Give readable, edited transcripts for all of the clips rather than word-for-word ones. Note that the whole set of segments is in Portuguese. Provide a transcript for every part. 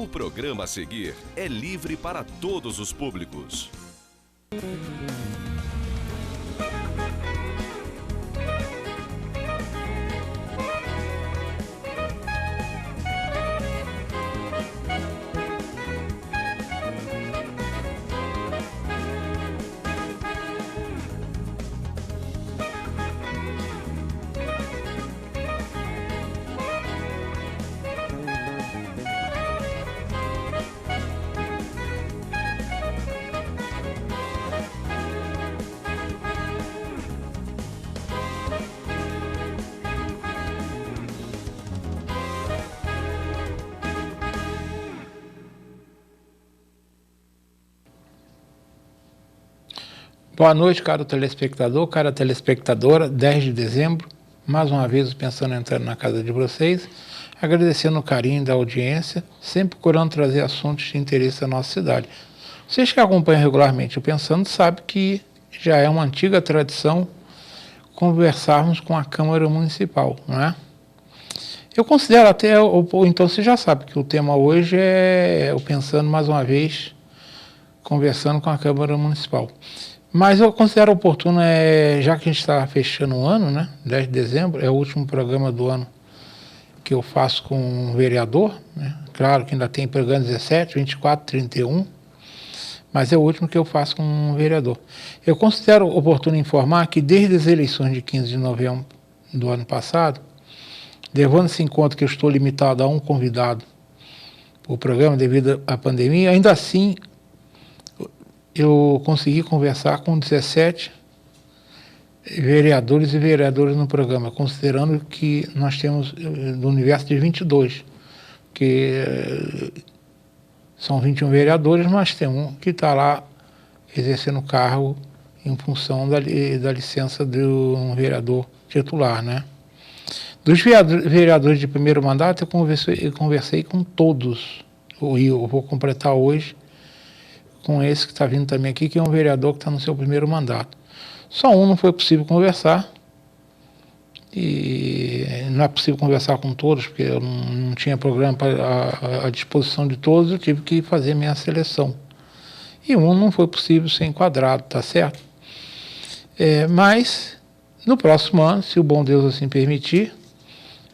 O programa a seguir é livre para todos os públicos. Boa noite, caro telespectador, cara telespectadora, 10 de dezembro, mais uma vez pensando em entrar na casa de vocês, agradecendo o carinho da audiência, sempre procurando trazer assuntos de interesse da nossa cidade. Vocês que acompanham regularmente o Pensando sabem que já é uma antiga tradição conversarmos com a Câmara Municipal, não é? Eu considero até, então você já sabe que o tema hoje é o Pensando mais uma vez, conversando com a Câmara Municipal. Mas eu considero oportuno, já que a gente está fechando o ano, né, 10 de dezembro, é o último programa do ano que eu faço com um vereador, né? Claro que ainda tem programa 17, 24, 31, mas é o último que eu faço com um vereador. Eu considero oportuno informar que desde as eleições de 15 de novembro do ano passado, levando-se em conta que eu estou limitado a um convidado por programa devido à pandemia, ainda assim eu consegui conversar com 17 vereadores e vereadoras no programa, considerando que nós temos do universo de 22, que são 21 vereadores, mas tem um que está lá exercendo o cargo em função da licença de um vereador titular, né? Dos vereadores de primeiro mandato, eu conversei com todos, e eu vou completar hoje com esse que está vindo também aqui, que é um vereador que está no seu primeiro mandato. Só um não foi possível conversar, e não é possível conversar com todos, porque eu não tinha programa à disposição de todos, eu tive que fazer minha seleção. E um não foi possível ser enquadrado, tá certo? Mas, no próximo ano, se o bom Deus assim permitir,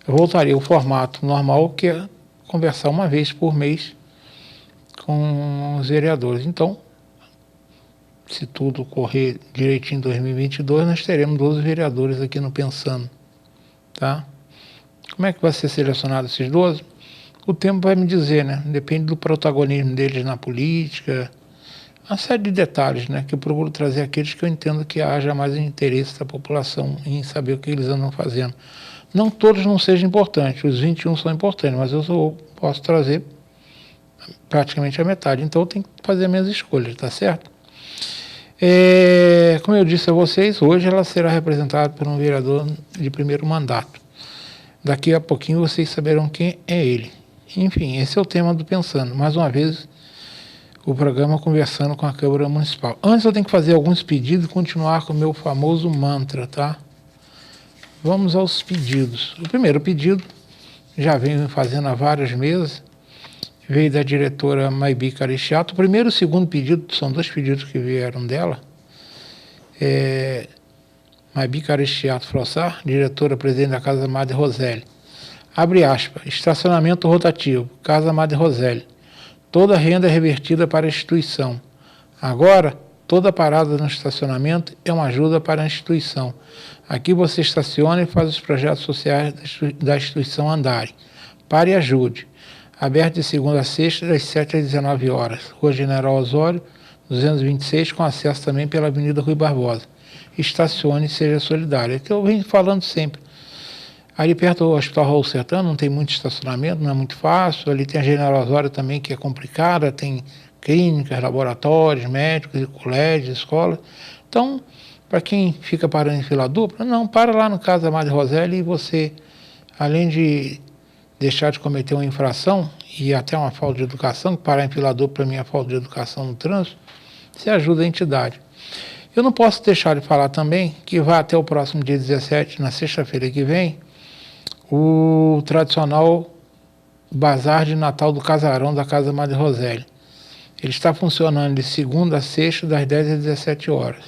eu voltaria ao formato normal, que é conversar uma vez por mês com os vereadores. Então, se tudo correr direitinho em 2022, nós teremos 12 vereadores aqui no Pensando, tá? Como é que vai ser selecionado esses 12? O tempo vai me dizer, né? Depende do protagonismo deles na política, uma série de detalhes, né? Que eu procuro trazer aqueles que eu entendo que haja mais interesse da população em saber o que eles andam fazendo. Não todos não sejam importantes, os 21 são importantes, mas eu posso trazer praticamente a metade, então eu tenho que fazer minhas escolhas, tá certo? Como eu disse a vocês, hoje ela será representada por um vereador de primeiro mandato. Daqui a pouquinho vocês saberão quem é ele. Enfim, esse é o tema do Pensando. Mais uma vez, o programa conversando com a Câmara Municipal. Antes eu tenho que fazer alguns pedidos e continuar com o meu famoso mantra, tá? Vamos aos pedidos. O primeiro pedido, já venho fazendo há várias meses, veio da diretora Maibi Caristiato. O primeiro e o segundo pedido, são dois pedidos que vieram dela. Maibi Caristiato Frossar, diretora-presidente da Casa Madre Roseli. Abre aspas, estacionamento rotativo, Casa Madre Roseli. Toda renda é revertida para a instituição. Agora, toda parada no estacionamento é uma ajuda para a instituição. Aqui você estaciona e faz os projetos sociais da instituição andarem. Pare e ajude. Aberto de segunda a sexta, das 7 às 19 horas. Rua General Osório, 226, com acesso também pela Avenida Rui Barbosa. Estacione e seja solidário. É que eu venho falando sempre. Ali perto do Hospital Raul Sertano não tem muito estacionamento, não é muito fácil. Ali tem a General Osório também, que é complicada, tem clínicas, laboratórios, médicos, colégios, escolas. Então, para quem fica parando em fila dupla, não, para lá no Casa Madre Roseli e você, além de deixar de cometer uma infração e até uma falta de educação, que parar em fila dupla para mim é falta de educação no trânsito, você ajuda a entidade. Eu não posso deixar de falar também que vai até o próximo dia 17, na sexta-feira que vem, o tradicional Bazar de Natal do Casarão da Casa Madre Roseli. Ele está funcionando de segunda a sexta, das 10 às 17 horas.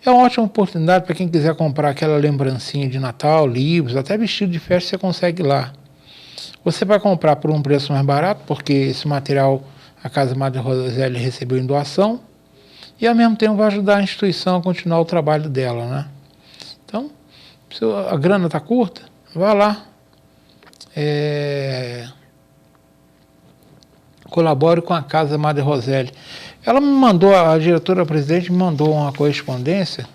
É uma ótima oportunidade para quem quiser comprar aquela lembrancinha de Natal, livros, até vestido de festa você consegue lá. Você vai comprar por um preço mais barato, porque esse material a Casa Madre Roseli recebeu em doação, e ao mesmo tempo vai ajudar a instituição a continuar o trabalho dela, né? Então, se a grana está curta, vá lá. Colabore com a Casa Madre Roseli. Ela me mandou, a diretora-presidente me mandou uma correspondência,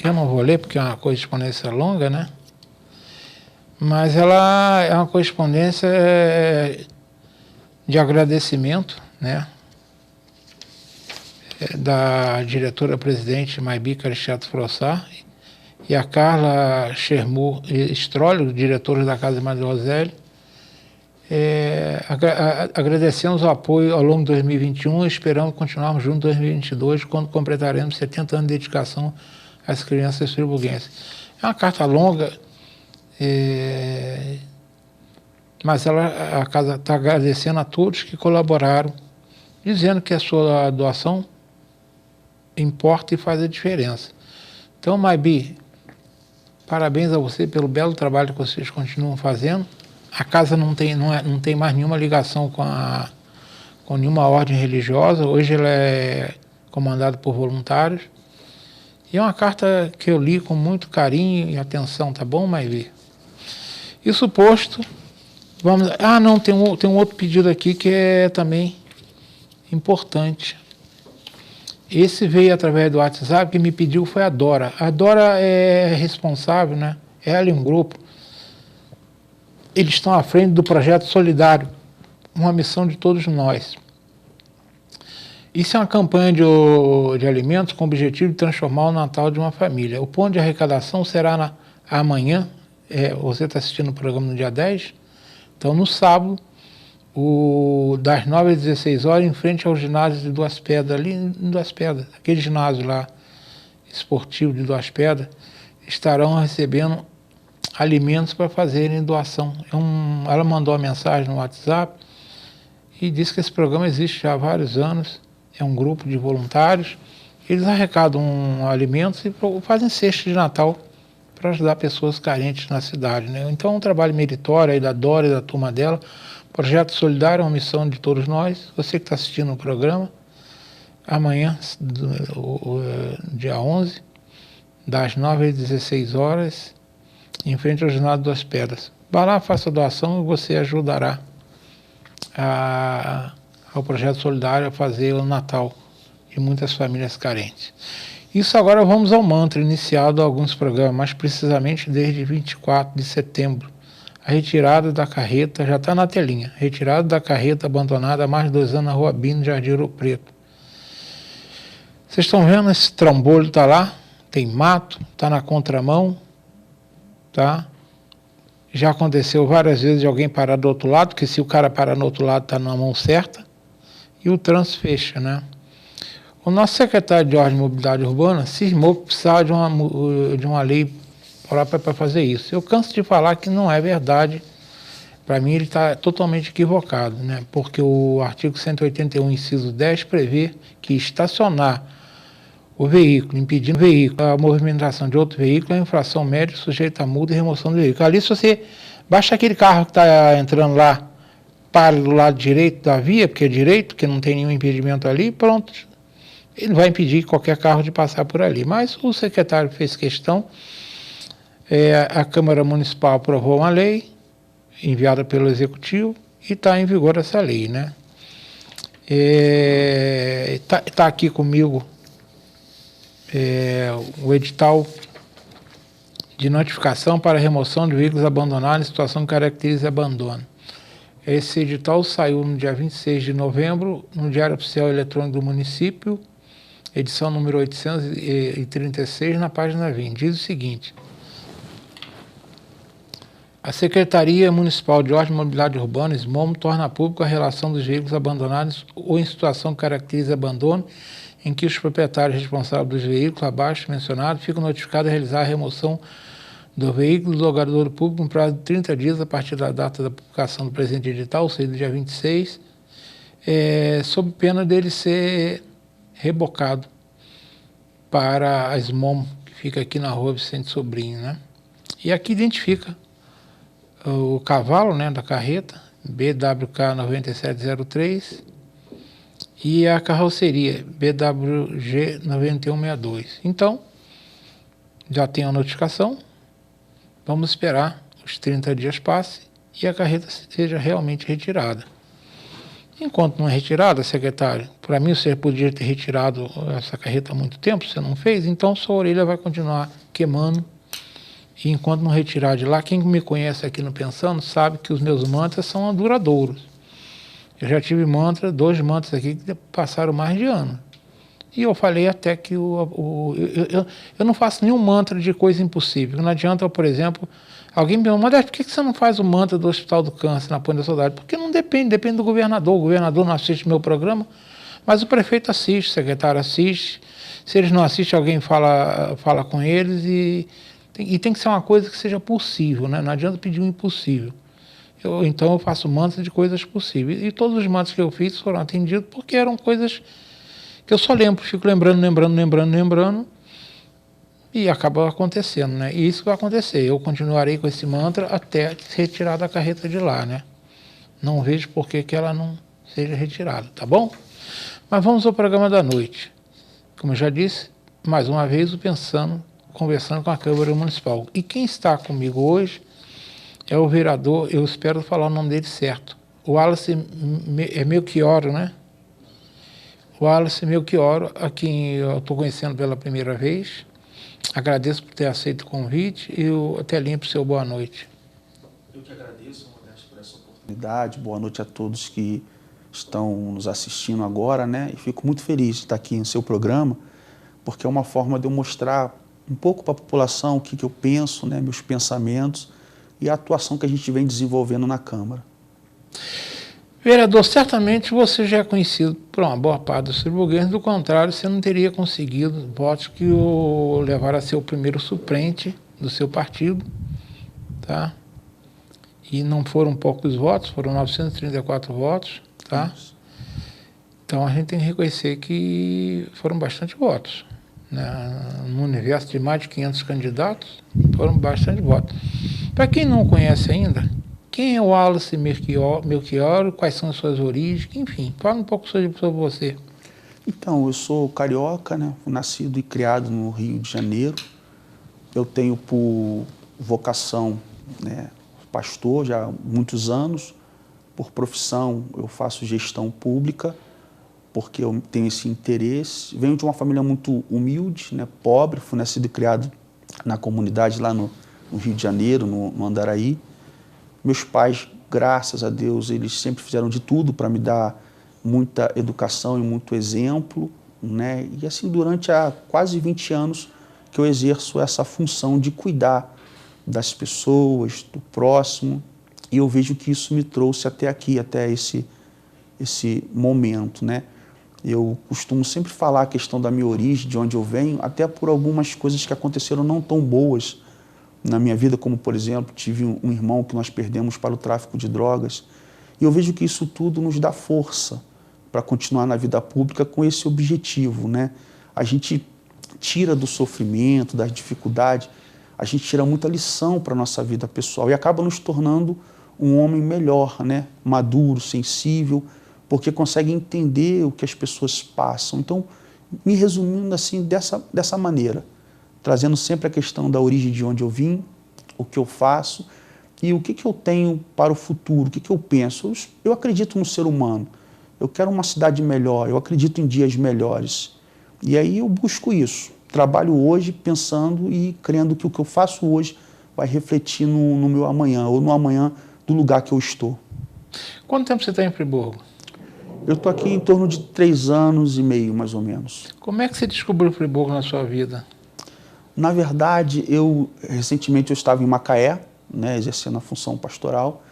eu não vou ler porque é uma correspondência longa, né? Mas ela é uma correspondência de agradecimento, né? Da diretora-presidente Maybi Caristiato Frossá e a Carla Schermur Strolli, diretora da Casa Madre Roseli. Agradecemos o apoio ao longo de 2021 e esperamos continuarmos juntos em 2022, quando completaremos 70 anos de dedicação às crianças friburguenses. É uma carta longa, mas a casa está agradecendo a todos que colaboraram, dizendo que a sua doação importa e faz a diferença. Então, Maybi, parabéns a você pelo belo trabalho que vocês continuam fazendo. A casa não tem mais nenhuma ligação com nenhuma ordem religiosa. Hoje ela é comandada por voluntários. E é uma carta que eu li com muito carinho e atenção, tá bom, Maybi? Isso posto, vamos... Ah, não, tem um outro pedido aqui que é também importante. Esse veio através do WhatsApp, que me pediu foi a Dora. A Dora é responsável, né? Ela e um grupo. Eles estão à frente do projeto Solidário, uma missão de todos nós. Isso é uma campanha de alimentos com o objetivo de transformar o Natal de uma família. O ponto de arrecadação será amanhã, você está assistindo o programa no dia 10, então no sábado, das 9 às 16 horas, em frente ao ginásio de Duas Pedras, ali em Duas Pedras, aquele ginásio lá, esportivo de Duas Pedras, estarão recebendo alimentos para fazerem doação. Ela mandou uma mensagem no WhatsApp e disse que esse programa existe já há vários anos, é um grupo de voluntários, eles arrecadam alimentos e fazem cesta de Natal para ajudar pessoas carentes na cidade, né? Então é um trabalho meritório aí da Dora e da turma dela. Projeto Solidário é uma missão de todos nós. Você que está assistindo o programa, amanhã, dia 11, das 9 às 16 horas, em frente ao ginásio Duas Pedras. Vá lá, faça a doação e você ajudará ao Projeto Solidário a fazer o Natal de muitas famílias carentes. Isso agora vamos ao mantra iniciado a alguns programas, mais precisamente desde 24 de setembro. A retirada da carreta, já está na telinha, retirada da carreta abandonada há mais de 2 anos na Rua Bino, Jardim Ouro Preto. Vocês estão vendo, esse trambolho está lá, tem mato, está na contramão, tá? Já aconteceu várias vezes de alguém parar do outro lado, porque se o cara parar no outro lado está na mão certa, e o trânsito fecha, né? O nosso secretário de Ordem e Mobilidade Urbana cismou que precisava de uma lei própria para fazer isso. Eu canso de falar que não é verdade. Para mim ele está totalmente equivocado, né? Porque o artigo 181, inciso 10, prevê que estacionar o veículo, impedindo o veículo, a movimentação de outro veículo, é infração média sujeita a multa e remoção do veículo. Ali, se você baixa aquele carro que está entrando lá, para do lado direito da via, porque é direito, que não tem nenhum impedimento ali, pronto. Ele não vai impedir qualquer carro de passar por ali. Mas o secretário fez questão, a Câmara Municipal aprovou uma lei, enviada pelo Executivo, e está em vigor essa lei, né? Tá aqui comigo o edital de notificação para remoção de veículos abandonados em situação que caracteriza abandono. Esse edital saiu no dia 26 de novembro, no Diário Oficial Eletrônico do Município, edição número 836, na página 20. Diz o seguinte: a Secretaria Municipal de Ordem e Mobilidade Urbana, SMOM, torna público a relação dos veículos abandonados ou em situação que caracteriza abandono, em que os proprietários responsáveis dos veículos abaixo mencionados ficam notificados a realizar a remoção do veículo do logador público no prazo de 30 dias a partir da data da publicação do presente edital, ou seja, do dia 26, sob pena dele ser rebocado para a SMOM, que fica aqui na rua Vicente Sobrinho, né? E aqui identifica o cavalo, né, da carreta, BWK 9703, e a carroceria, BWG 9162. Então, já tem a notificação, vamos esperar os 30 dias passem e a carreta seja realmente retirada. Enquanto não é retirada, secretário, para mim você podia ter retirado essa carreta há muito tempo, você não fez, então sua orelha vai continuar queimando. E enquanto não retirar de lá, quem me conhece aqui no Pensando sabe que os meus mantras são duradouros. Eu já tive dois mantras aqui que passaram mais de ano. E eu falei até que eu não faço nenhum mantra de coisa impossível. Não adianta, por exemplo, alguém me pergunta, mas por que você não faz o mantra do Hospital do Câncer na Ponte da Saudade? Porque não depende do governador. O governador não assiste meu programa, mas o prefeito assiste, o secretário assiste. Se eles não assistem, alguém fala com eles e tem que ser uma coisa que seja possível, né? Não adianta pedir o impossível. Então eu faço mantras de coisas possíveis. E todos os mantras que eu fiz foram atendidos porque eram coisas que eu só lembro, fico lembrando, e acaba acontecendo, né? E isso vai acontecer. Eu continuarei com esse mantra até retirar da carreta de lá, né? Não vejo por que ela não seja retirada, tá bom? Mas vamos ao programa da noite. Como eu já disse, mais uma vez conversando com a Câmara Municipal. E quem está comigo hoje é o vereador, eu espero falar o nome dele certo, o Wallace Melchioro, né? O Wallace Melchioro, a quem eu estou conhecendo pela primeira vez. Agradeço por ter aceito o convite e o Telinho por seu boa noite. Eu que agradeço, Modesto, por essa oportunidade. Boa noite a todos que estão nos assistindo agora, né? E fico muito feliz de estar aqui no seu programa, porque é uma forma de eu mostrar um pouco para a população o que eu penso, né? Meus pensamentos e a atuação que a gente vem desenvolvendo na Câmara. Vereador, certamente você já é conhecido por uma boa parte dos friburguenses, do contrário, você não teria conseguido votos que o levaram a ser o primeiro suplente do seu partido, tá? E não foram poucos votos, foram 934 votos, tá? Isso. Então a gente tem que reconhecer que foram bastante votos, né? No universo de mais de 500 candidatos, foram bastante votos. Para quem não conhece ainda, quem é o Wallace Melchioro, quais são as suas origens, enfim, fala um pouco sobre você. Então, eu sou carioca, né? Nascido e criado no Rio de Janeiro. Eu tenho por vocação, né, pastor já há muitos anos. Por profissão, eu faço gestão pública, porque eu tenho esse interesse. Venho de uma família muito humilde, né, pobre, fui nascido e criado na comunidade lá no Rio de Janeiro, no Andaraí. Meus pais, graças a Deus, eles sempre fizeram de tudo para me dar muita educação e muito exemplo, né? E assim, durante há quase 20 anos que eu exerço essa função de cuidar das pessoas, do próximo, e eu vejo que isso me trouxe até aqui, até esse momento, né? Eu costumo sempre falar a questão da minha origem, de onde eu venho, até por algumas coisas que aconteceram não tão boas na minha vida, como, por exemplo, tive um irmão que nós perdemos para o tráfico de drogas. E eu vejo que isso tudo nos dá força para continuar na vida pública com esse objetivo, né? A gente tira do sofrimento, das dificuldades, a gente tira muita lição para a nossa vida pessoal e acaba nos tornando um homem melhor, né? Maduro, sensível, porque consegue entender o que as pessoas passam. Então, me resumindo assim, dessa maneira, trazendo sempre a questão da origem de onde eu vim, o que eu faço e o que eu tenho para o futuro, o que eu penso. Eu acredito no ser humano, eu quero uma cidade melhor, eu acredito em dias melhores. E aí eu busco isso, trabalho hoje pensando e crendo que o que eu faço hoje vai refletir no meu amanhã, ou no amanhã do lugar que eu estou. Quanto tempo você está em Friburgo? Eu estou aqui em torno de 3 anos e meio, mais ou menos. Como é que você descobriu Friburgo na sua vida? Na verdade, recentemente eu estava em Macaé, né, exercendo a função pastoral,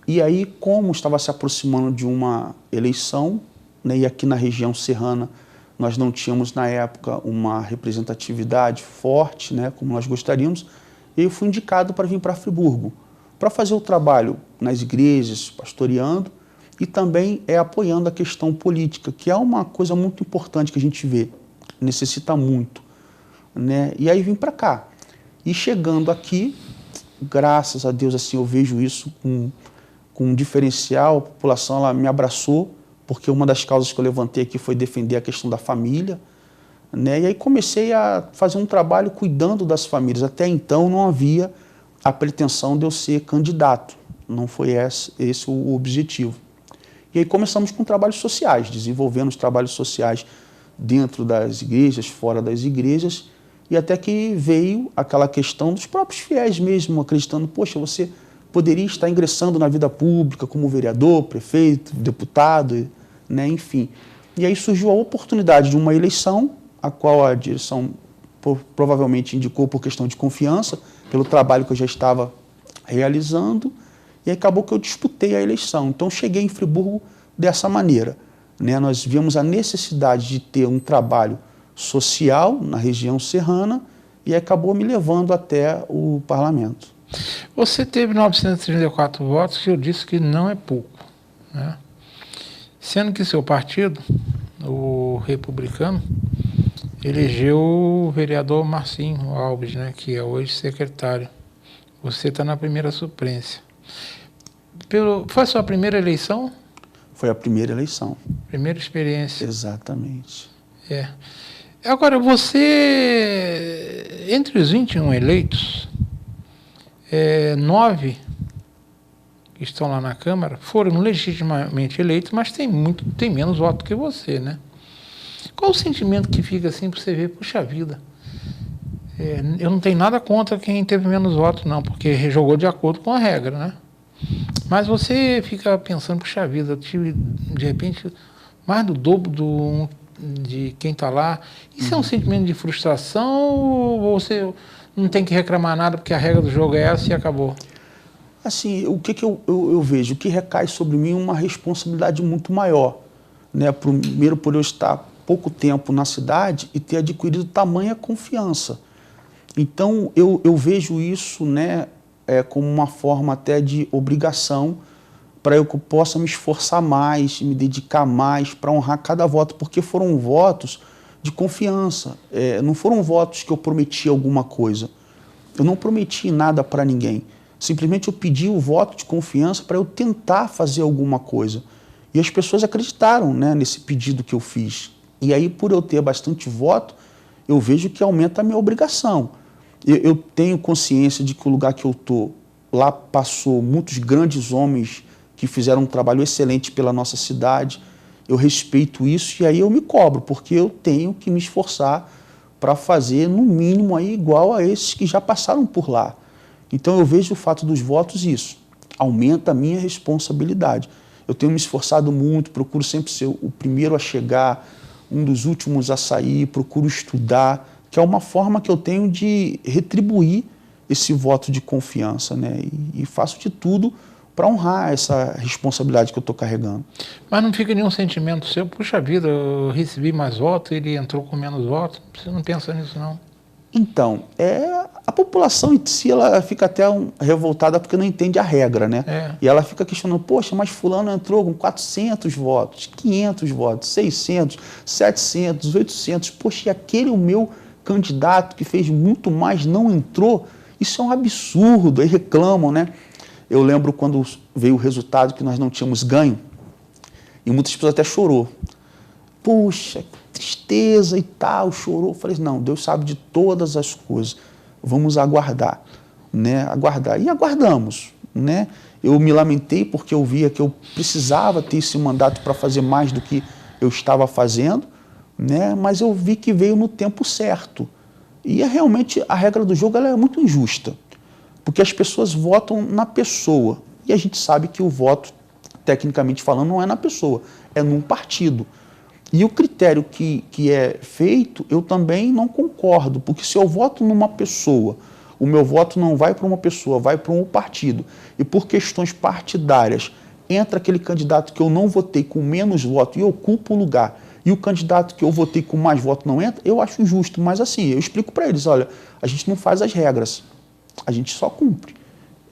e aí, como estava se aproximando de uma eleição, né, e aqui na região serrana nós não tínhamos, na época, uma representatividade forte, né, como nós gostaríamos, E eu fui indicado para vir para Friburgo, para fazer o trabalho nas igrejas, pastoreando, e também apoiando a questão política, que é uma coisa muito importante que a gente vê, necessita muito, né? E aí vim para cá. E chegando aqui, graças a Deus, assim, eu vejo isso com um diferencial, a população ela me abraçou, porque uma das causas que eu levantei aqui foi defender a questão da família, né? E aí comecei a fazer um trabalho cuidando das famílias. Até então não havia a pretensão de eu ser candidato, não foi esse o objetivo. E aí começamos com trabalhos sociais, desenvolvendo os trabalhos sociais dentro das igrejas, fora das igrejas, e até que veio aquela questão dos próprios fiéis mesmo, acreditando, poxa, você poderia estar ingressando na vida pública como vereador, prefeito, deputado, né, enfim. E aí surgiu a oportunidade de uma eleição, a qual a direção provavelmente indicou por questão de confiança, pelo trabalho que eu já estava realizando, e acabou que eu disputei a eleição. Então, cheguei em Friburgo dessa maneira, né? Nós vimos a necessidade de ter um trabalho social na região serrana e acabou me levando até o parlamento. Você teve 934 votos, que eu disse que não é pouco, né? Sendo que seu partido, o Republicano, elegeu o vereador Marcinho Alves, né, que é hoje secretário. Você está na primeira suplência. Foi a sua primeira eleição? Foi a primeira eleição. Primeira experiência. Exatamente. Agora, você, entre os 21 eleitos, 9 que estão lá na Câmara foram legitimamente eleitos, mas tem menos voto que você, né? Qual o sentimento que fica assim para você ver, puxa vida, eu não tenho nada contra quem teve menos votos, não, porque jogou de acordo com a regra, né? Mas você fica pensando, puxa vida, eu tive, de repente, mais do dobro de quem está lá. Isso é um sentimento de frustração ou você não tem que reclamar nada porque a regra do jogo é essa e acabou? Assim, o que eu vejo? O que recai sobre mim é uma responsabilidade muito maior, né? Primeiro, por eu estar pouco tempo na cidade e ter adquirido tamanha confiança. Então, eu vejo isso, né, como uma forma até de obrigação para eu que possa me esforçar mais, me dedicar mais para honrar cada voto, porque foram votos de confiança, não foram votos que eu prometi alguma coisa. Eu não prometi nada para ninguém, simplesmente eu pedi o voto de confiança para eu tentar fazer alguma coisa. E as pessoas acreditaram, né, nesse pedido que eu fiz. E aí, por eu ter bastante voto, eu vejo que aumenta a minha obrigação. Eu tenho consciência de que o lugar que eu estou, lá passou muitos grandes homens que fizeram um trabalho excelente pela nossa cidade. Eu respeito isso e aí eu me cobro, porque eu tenho que me esforçar para fazer, no mínimo, aí, igual a esses que já passaram por lá. Então eu vejo o fato dos votos isso, aumenta a minha responsabilidade. Eu tenho me esforçado muito, procuro sempre ser o primeiro a chegar, um dos últimos a sair, procuro estudar, que é uma forma que eu tenho de retribuir esse voto de confiança, né? E faço de tudo para honrar essa responsabilidade que eu estou carregando. Mas não fica nenhum sentimento seu, puxa vida, eu recebi mais votos, ele entrou com menos votos, você não pensa nisso não? Então, a população em si, ela fica até revoltada porque não entende a regra, né? E ela fica questionando, poxa, mas fulano entrou com 400 votos, 500 votos, 600, 700, 800, poxa, e aquele o meu candidato que fez muito mais não entrou? Isso é um absurdo, aí reclamam, né? Eu lembro quando veio o resultado que nós não tínhamos ganho, e muitas pessoas até chorou. Puxa, que tristeza e tal, chorou. Eu falei, não, Deus sabe de todas as coisas, vamos aguardar, né? Aguardar. E aguardamos, né? Eu me lamentei porque eu via que eu precisava ter esse mandato para fazer mais do que eu estava fazendo, né? Mas eu vi que veio no tempo certo. E realmente a regra do jogo ela é muito injusta, porque as pessoas votam na pessoa. E a gente sabe que o voto, tecnicamente falando, não é na pessoa, é num partido. E o critério que é feito, eu também não concordo, porque se eu voto numa pessoa, o meu voto não vai para uma pessoa, vai para um partido. E por questões partidárias, entra aquele candidato que eu não votei com menos voto e ocupa o lugar, e o candidato que eu votei com mais voto não entra, eu acho injusto. Mas assim, eu explico para eles, olha, a gente não faz as regras. a gente só cumpre.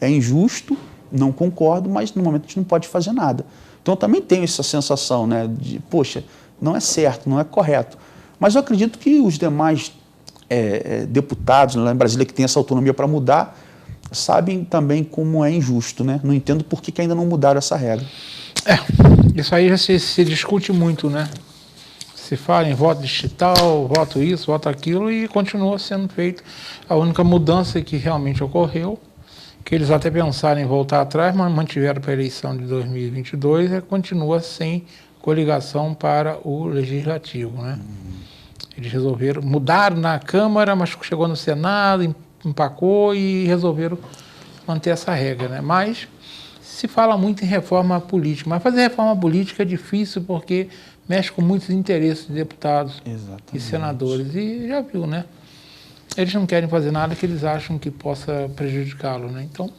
É injusto, não concordo, mas no momento a gente não pode fazer nada. Então eu também tenho essa sensação, né, de, poxa, não é certo, não é correto. Mas eu acredito que os demais deputados lá em Brasília que têm essa autonomia para mudar, sabem também como é injusto, né? Não entendo por que ainda não mudaram essa regra. Isso aí já se discute muito, né? Se fala em voto digital, voto isso, voto aquilo, e continua sendo feito. A única mudança que realmente ocorreu, que eles até pensaram em voltar atrás, mas mantiveram para a eleição de 2022, continua sem coligação para o Legislativo, né? Eles resolveram, mudaram na Câmara, mas chegou no Senado, empacou e resolveram manter essa regra, né? Mas se fala muito em reforma política, mas fazer reforma política é difícil porque mexe com muitos interesses de deputados e senadores. E já viu, né? Eles não querem fazer nada que eles acham que possa prejudicá-lo, né? Então,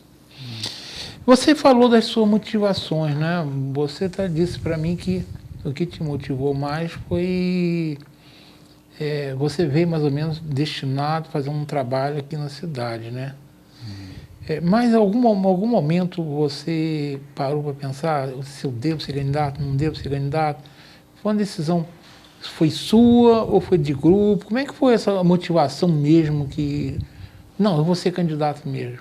você falou das suas motivações, né? Você disse para mim que o que te motivou mais foi... você veio mais ou menos destinado a fazer um trabalho aqui na cidade, né? Mas em algum momento você parou para pensar se eu devo ser candidato, não devo ser candidato? Foi uma decisão, foi sua ou foi de grupo? Como é que foi essa motivação mesmo que... Não, eu vou ser candidato mesmo.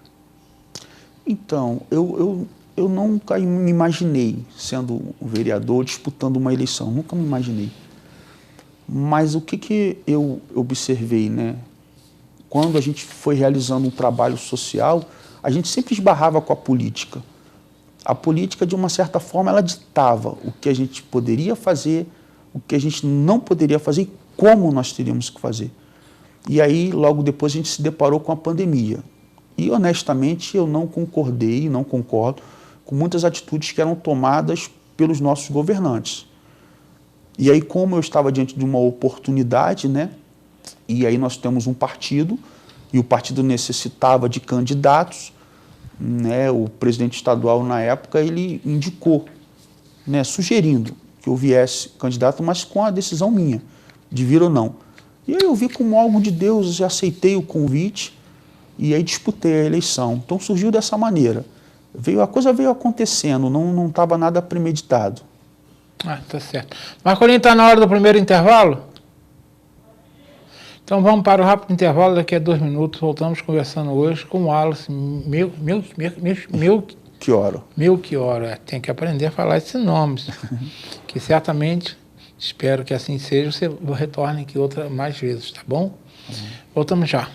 Então, eu nunca me imaginei sendo um vereador disputando uma eleição, nunca me imaginei. Mas o que eu observei, né? Quando a gente foi realizando um trabalho social, a gente sempre esbarrava com a política. A política, de uma certa forma, ela ditava o que a gente poderia fazer, o que a gente não poderia fazer e como nós teríamos que fazer. E aí, logo depois, a gente se deparou com a pandemia. E, honestamente, eu não concordei, não concordo com muitas atitudes que eram tomadas pelos nossos governantes. E aí, como eu estava diante de uma oportunidade, né? E aí nós temos um partido, e o partido necessitava de candidatos, né? O presidente estadual, na época, ele indicou, né? Sugerindo que eu viesse candidato, mas com a decisão minha, de vir ou não. E aí eu vi como algo de Deus, já aceitei o convite, e aí disputei a eleição. Então surgiu dessa maneira. A coisa veio acontecendo, não estava nada premeditado. Tá certo. Marcolinho, está na hora do primeiro intervalo? Então vamos para o rápido intervalo, daqui a 2 minutos voltamos conversando hoje com o Wallace Melchioro. Tem que aprender a falar esses nomes, que certamente, espero que assim seja, você retorne aqui mais vezes, tá bom? Voltamos já.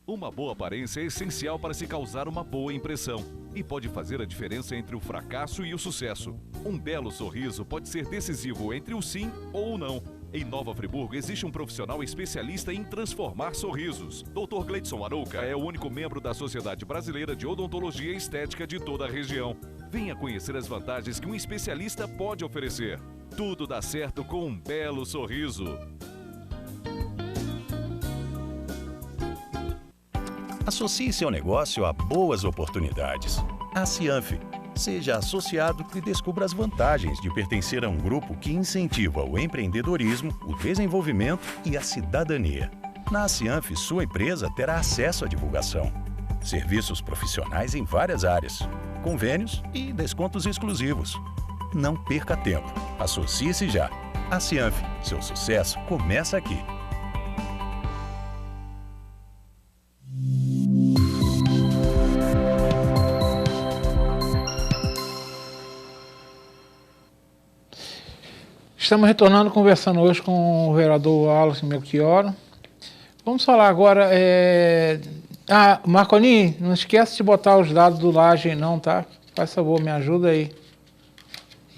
Uma boa aparência é essencial para se causar uma boa impressão e pode fazer a diferença entre o fracasso e o sucesso. Um belo sorriso pode ser decisivo entre o sim ou o não. Em Nova Friburgo existe um profissional especialista em transformar sorrisos. Dr. Gleidson Arouca é o único membro da Sociedade Brasileira de Odontologia e Estética de toda a região. Venha conhecer as vantagens que um especialista pode oferecer. Tudo dá certo com um belo sorriso. Associe seu negócio a boas oportunidades. A Cianf. Seja associado e descubra as vantagens de pertencer a um grupo que incentiva o empreendedorismo, o desenvolvimento e a cidadania. Na Cianf, sua empresa terá acesso à divulgação, serviços profissionais em várias áreas, convênios e descontos exclusivos. Não perca tempo. Associe-se já. A Cianf. Seu sucesso começa aqui. Estamos retornando, conversando hoje com o vereador Wallace Melchioro. Vamos falar agora... Marcolinho, não esquece de botar os dados do Laje não, tá? Faz favor, me ajuda aí.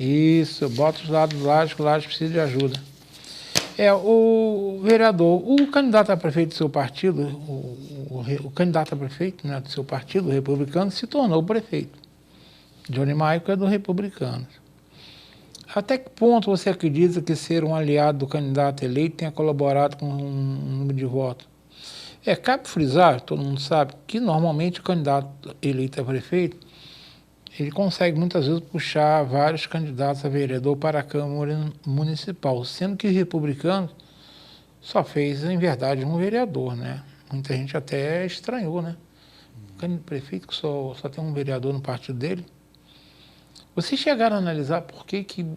Isso, bota os dados do Laje, que o Laje precisa de ajuda. O vereador, o candidato a prefeito do seu partido, o candidato a prefeito, né, do seu partido, o Republicano, se tornou prefeito. Johnny Maico é do Republicano. Até que ponto você acredita que ser um aliado do candidato eleito tenha colaborado com um número de votos? Cabe frisar, todo mundo sabe, que normalmente o candidato eleito a prefeito, ele consegue muitas vezes puxar vários candidatos a vereador para a Câmara Municipal, sendo que os republicanos só fez, em verdade, um vereador, né? Muita gente até estranhou, né? O prefeito que só tem um vereador no partido dele. Vocês chegaram a analisar por que o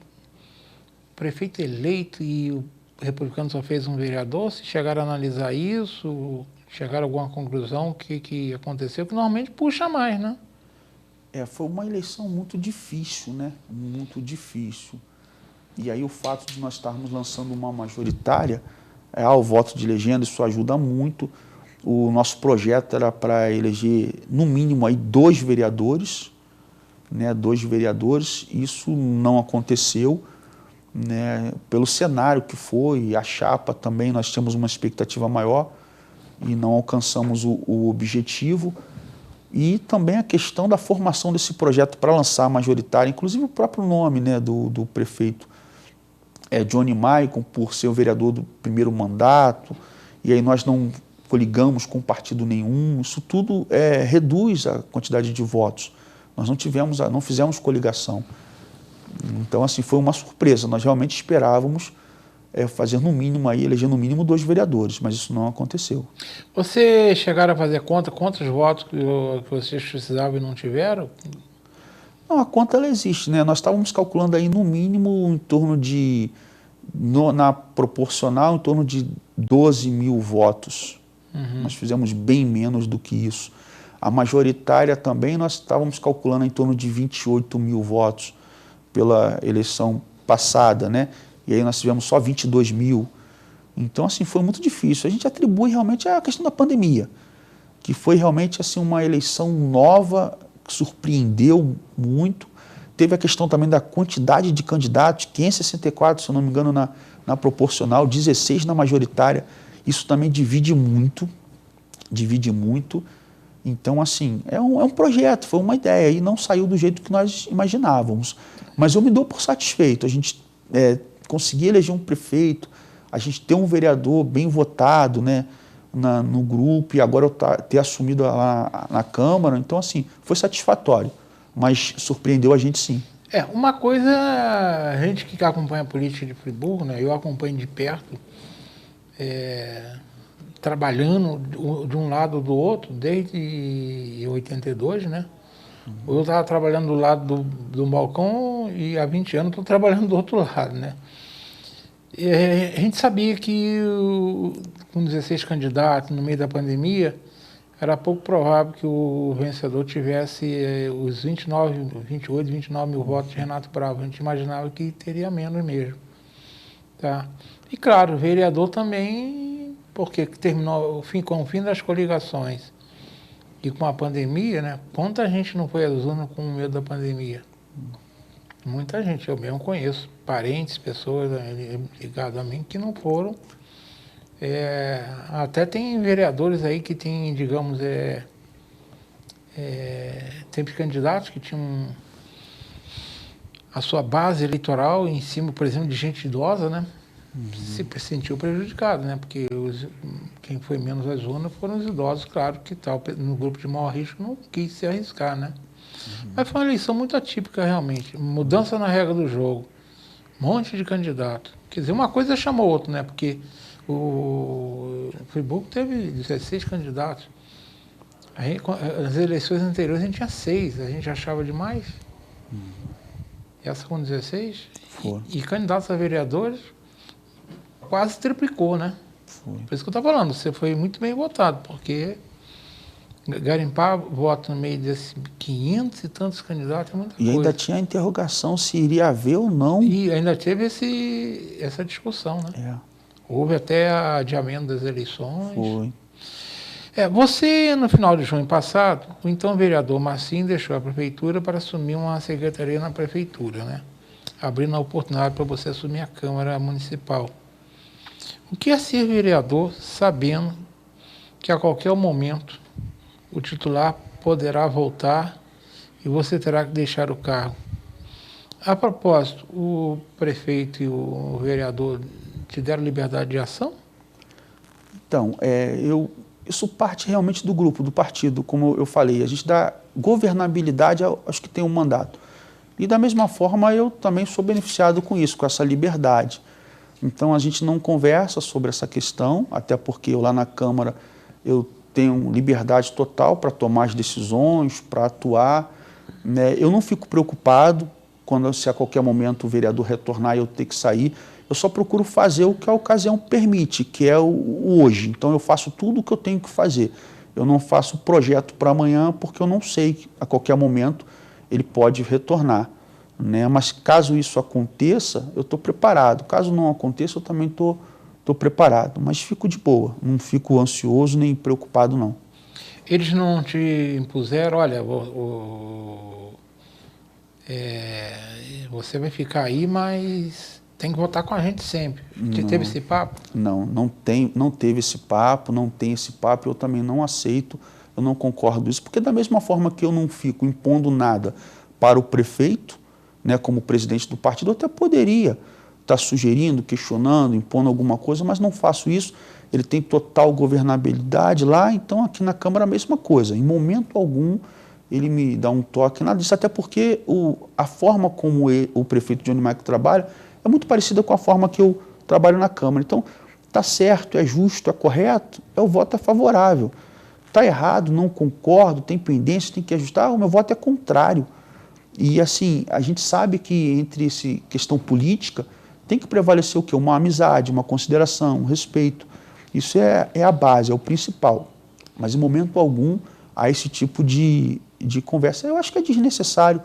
prefeito eleito e o republicano só fez um vereador? Vocês chegaram a analisar isso? Chegaram a alguma conclusão? O que aconteceu? Que normalmente puxa mais, né? Foi uma eleição muito difícil, né? Muito difícil. E aí o fato de nós estarmos lançando uma majoritária, ao voto de legenda, isso ajuda muito. O nosso projeto era para eleger, no mínimo, aí 2 vereadores, né? 2 vereadores. Isso não aconteceu, né? Pelo cenário que foi, a chapa também, nós tínhamos uma expectativa maior e não alcançamos o objetivo. E também a questão da formação desse projeto para lançar a majoritária, inclusive o próprio nome, né, do prefeito Johnny Maicon, por ser o vereador do primeiro mandato, e aí nós não coligamos com partido nenhum, isso tudo reduz a quantidade de votos. Nós não fizemos coligação. Então, assim, foi uma surpresa. Nós realmente esperávamos fazer no mínimo, eleger no mínimo 2 vereadores, mas isso não aconteceu. Vocês chegaram a fazer conta quantos votos que vocês precisavam e não tiveram? Não, a conta ela existe, né? Nós estávamos calculando aí no mínimo em torno de, na proporcional, em torno de 12 mil votos. Nós fizemos bem menos do que isso. A majoritária também nós estávamos calculando em torno de 28 mil votos pela eleição passada, né? E aí nós tivemos só 22 mil. Então, assim, foi muito difícil. A gente atribui realmente a questão da pandemia, que foi realmente assim, uma eleição nova, que surpreendeu muito. Teve a questão também da quantidade de candidatos, 564, se eu não me engano, na proporcional, 16 na majoritária. Isso também divide muito. Então, assim, é um projeto, foi uma ideia e não saiu do jeito que nós imaginávamos. Mas eu me dou por satisfeito. A gente conseguir eleger um prefeito, a gente ter um vereador bem votado, né, no grupo, e agora eu ter assumido lá na Câmara. Então, assim, foi satisfatório, mas surpreendeu a gente sim. Uma coisa, a gente que acompanha a política de Friburgo, né, eu acompanho de perto, trabalhando de um lado ou do outro, desde 82, né? Eu estava trabalhando do lado do balcão e há 20 anos estou trabalhando do outro lado, né? E a gente sabia que com 16 candidatos no meio da pandemia, era pouco provável que o vencedor tivesse os 28, 29 mil votos de Renato Bravo. A gente imaginava que teria menos mesmo. Tá? E claro, o vereador também, porque terminou com o fim das coligações e com a pandemia, né? Quanta gente não foi às urnas com medo da pandemia? Muita gente, eu mesmo conheço parentes, pessoas ligadas a mim que não foram. Até tem vereadores aí que tem, digamos, tem candidatos que tinham a sua base eleitoral em cima, por exemplo, de gente idosa, né? Se sentiu prejudicado, né? Porque quem foi menos às urnas foram os idosos, claro, que tal, no grupo de maior risco não quis se arriscar, né? Mas foi uma eleição muito atípica, realmente. Mudança na regra do jogo. Um monte de candidato. Quer dizer, uma coisa chamou outra, né? Porque o Friburgo teve 16 candidatos. As eleições anteriores a gente tinha 6. A gente achava demais. Essa com 16. E candidatos a vereadores quase triplicou, né? Por isso que eu estou falando. Você foi muito bem votado, porque garimpar voto no meio desses 500 e tantos candidatos é muita coisa. E ainda tinha a interrogação se iria haver ou não. E ainda teve essa discussão, né? Houve até adiamento das eleições. Foi. Você, no final de junho passado, o então vereador Marcinho deixou a prefeitura para assumir uma secretaria na prefeitura, né? Abrindo a oportunidade para você assumir a Câmara Municipal. O que é ser vereador sabendo que a qualquer momento o titular poderá voltar e você terá que deixar o cargo? A propósito, o prefeito e o vereador te deram liberdade de ação? Então, isso parte realmente do grupo, do partido, como eu falei. A gente dá governabilidade aos que têm um mandato. E da mesma forma eu também sou beneficiado com isso, com essa liberdade. Então a gente não conversa sobre essa questão, até porque eu lá na Câmara eu tenho liberdade total para tomar as decisões, para atuar, né? Eu não fico preocupado se a qualquer momento o vereador retornar e eu ter que sair. Eu só procuro fazer o que a ocasião permite, que é o hoje. Então eu faço tudo o que eu tenho que fazer. Eu não faço projeto para amanhã porque eu não sei que a qualquer momento ele pode retornar, né? Mas caso isso aconteça, eu estou preparado. Caso não aconteça, eu também estou preparado. Mas fico de boa, não fico ansioso nem preocupado, não. Eles não te impuseram, olha, você vai ficar aí, mas tem que votar com a gente sempre. Teve esse papo? Não teve esse papo, não tem esse papo, eu também não aceito, eu não concordo com isso, porque da mesma forma que eu não fico impondo nada para o prefeito, né, como presidente do partido, eu até poderia estar sugerindo, questionando, impondo alguma coisa, mas não faço isso. Ele tem total governabilidade lá, então aqui na Câmara a mesma coisa. Em momento algum ele me dá um toque, nada disso, até porque a forma como o prefeito Johnny Michael trabalha é muito parecida com a forma que eu trabalho na Câmara. Então, está certo, é justo, é correto, o voto é favorável. Está errado, não concordo, tem pendência, tem que ajustar, o meu voto é contrário. E assim, a gente sabe que entre essa questão política tem que prevalecer o quê? Uma amizade, uma consideração, um respeito. Isso é a base, é o principal. Mas em momento algum há esse tipo de conversa. Eu acho que é desnecessário.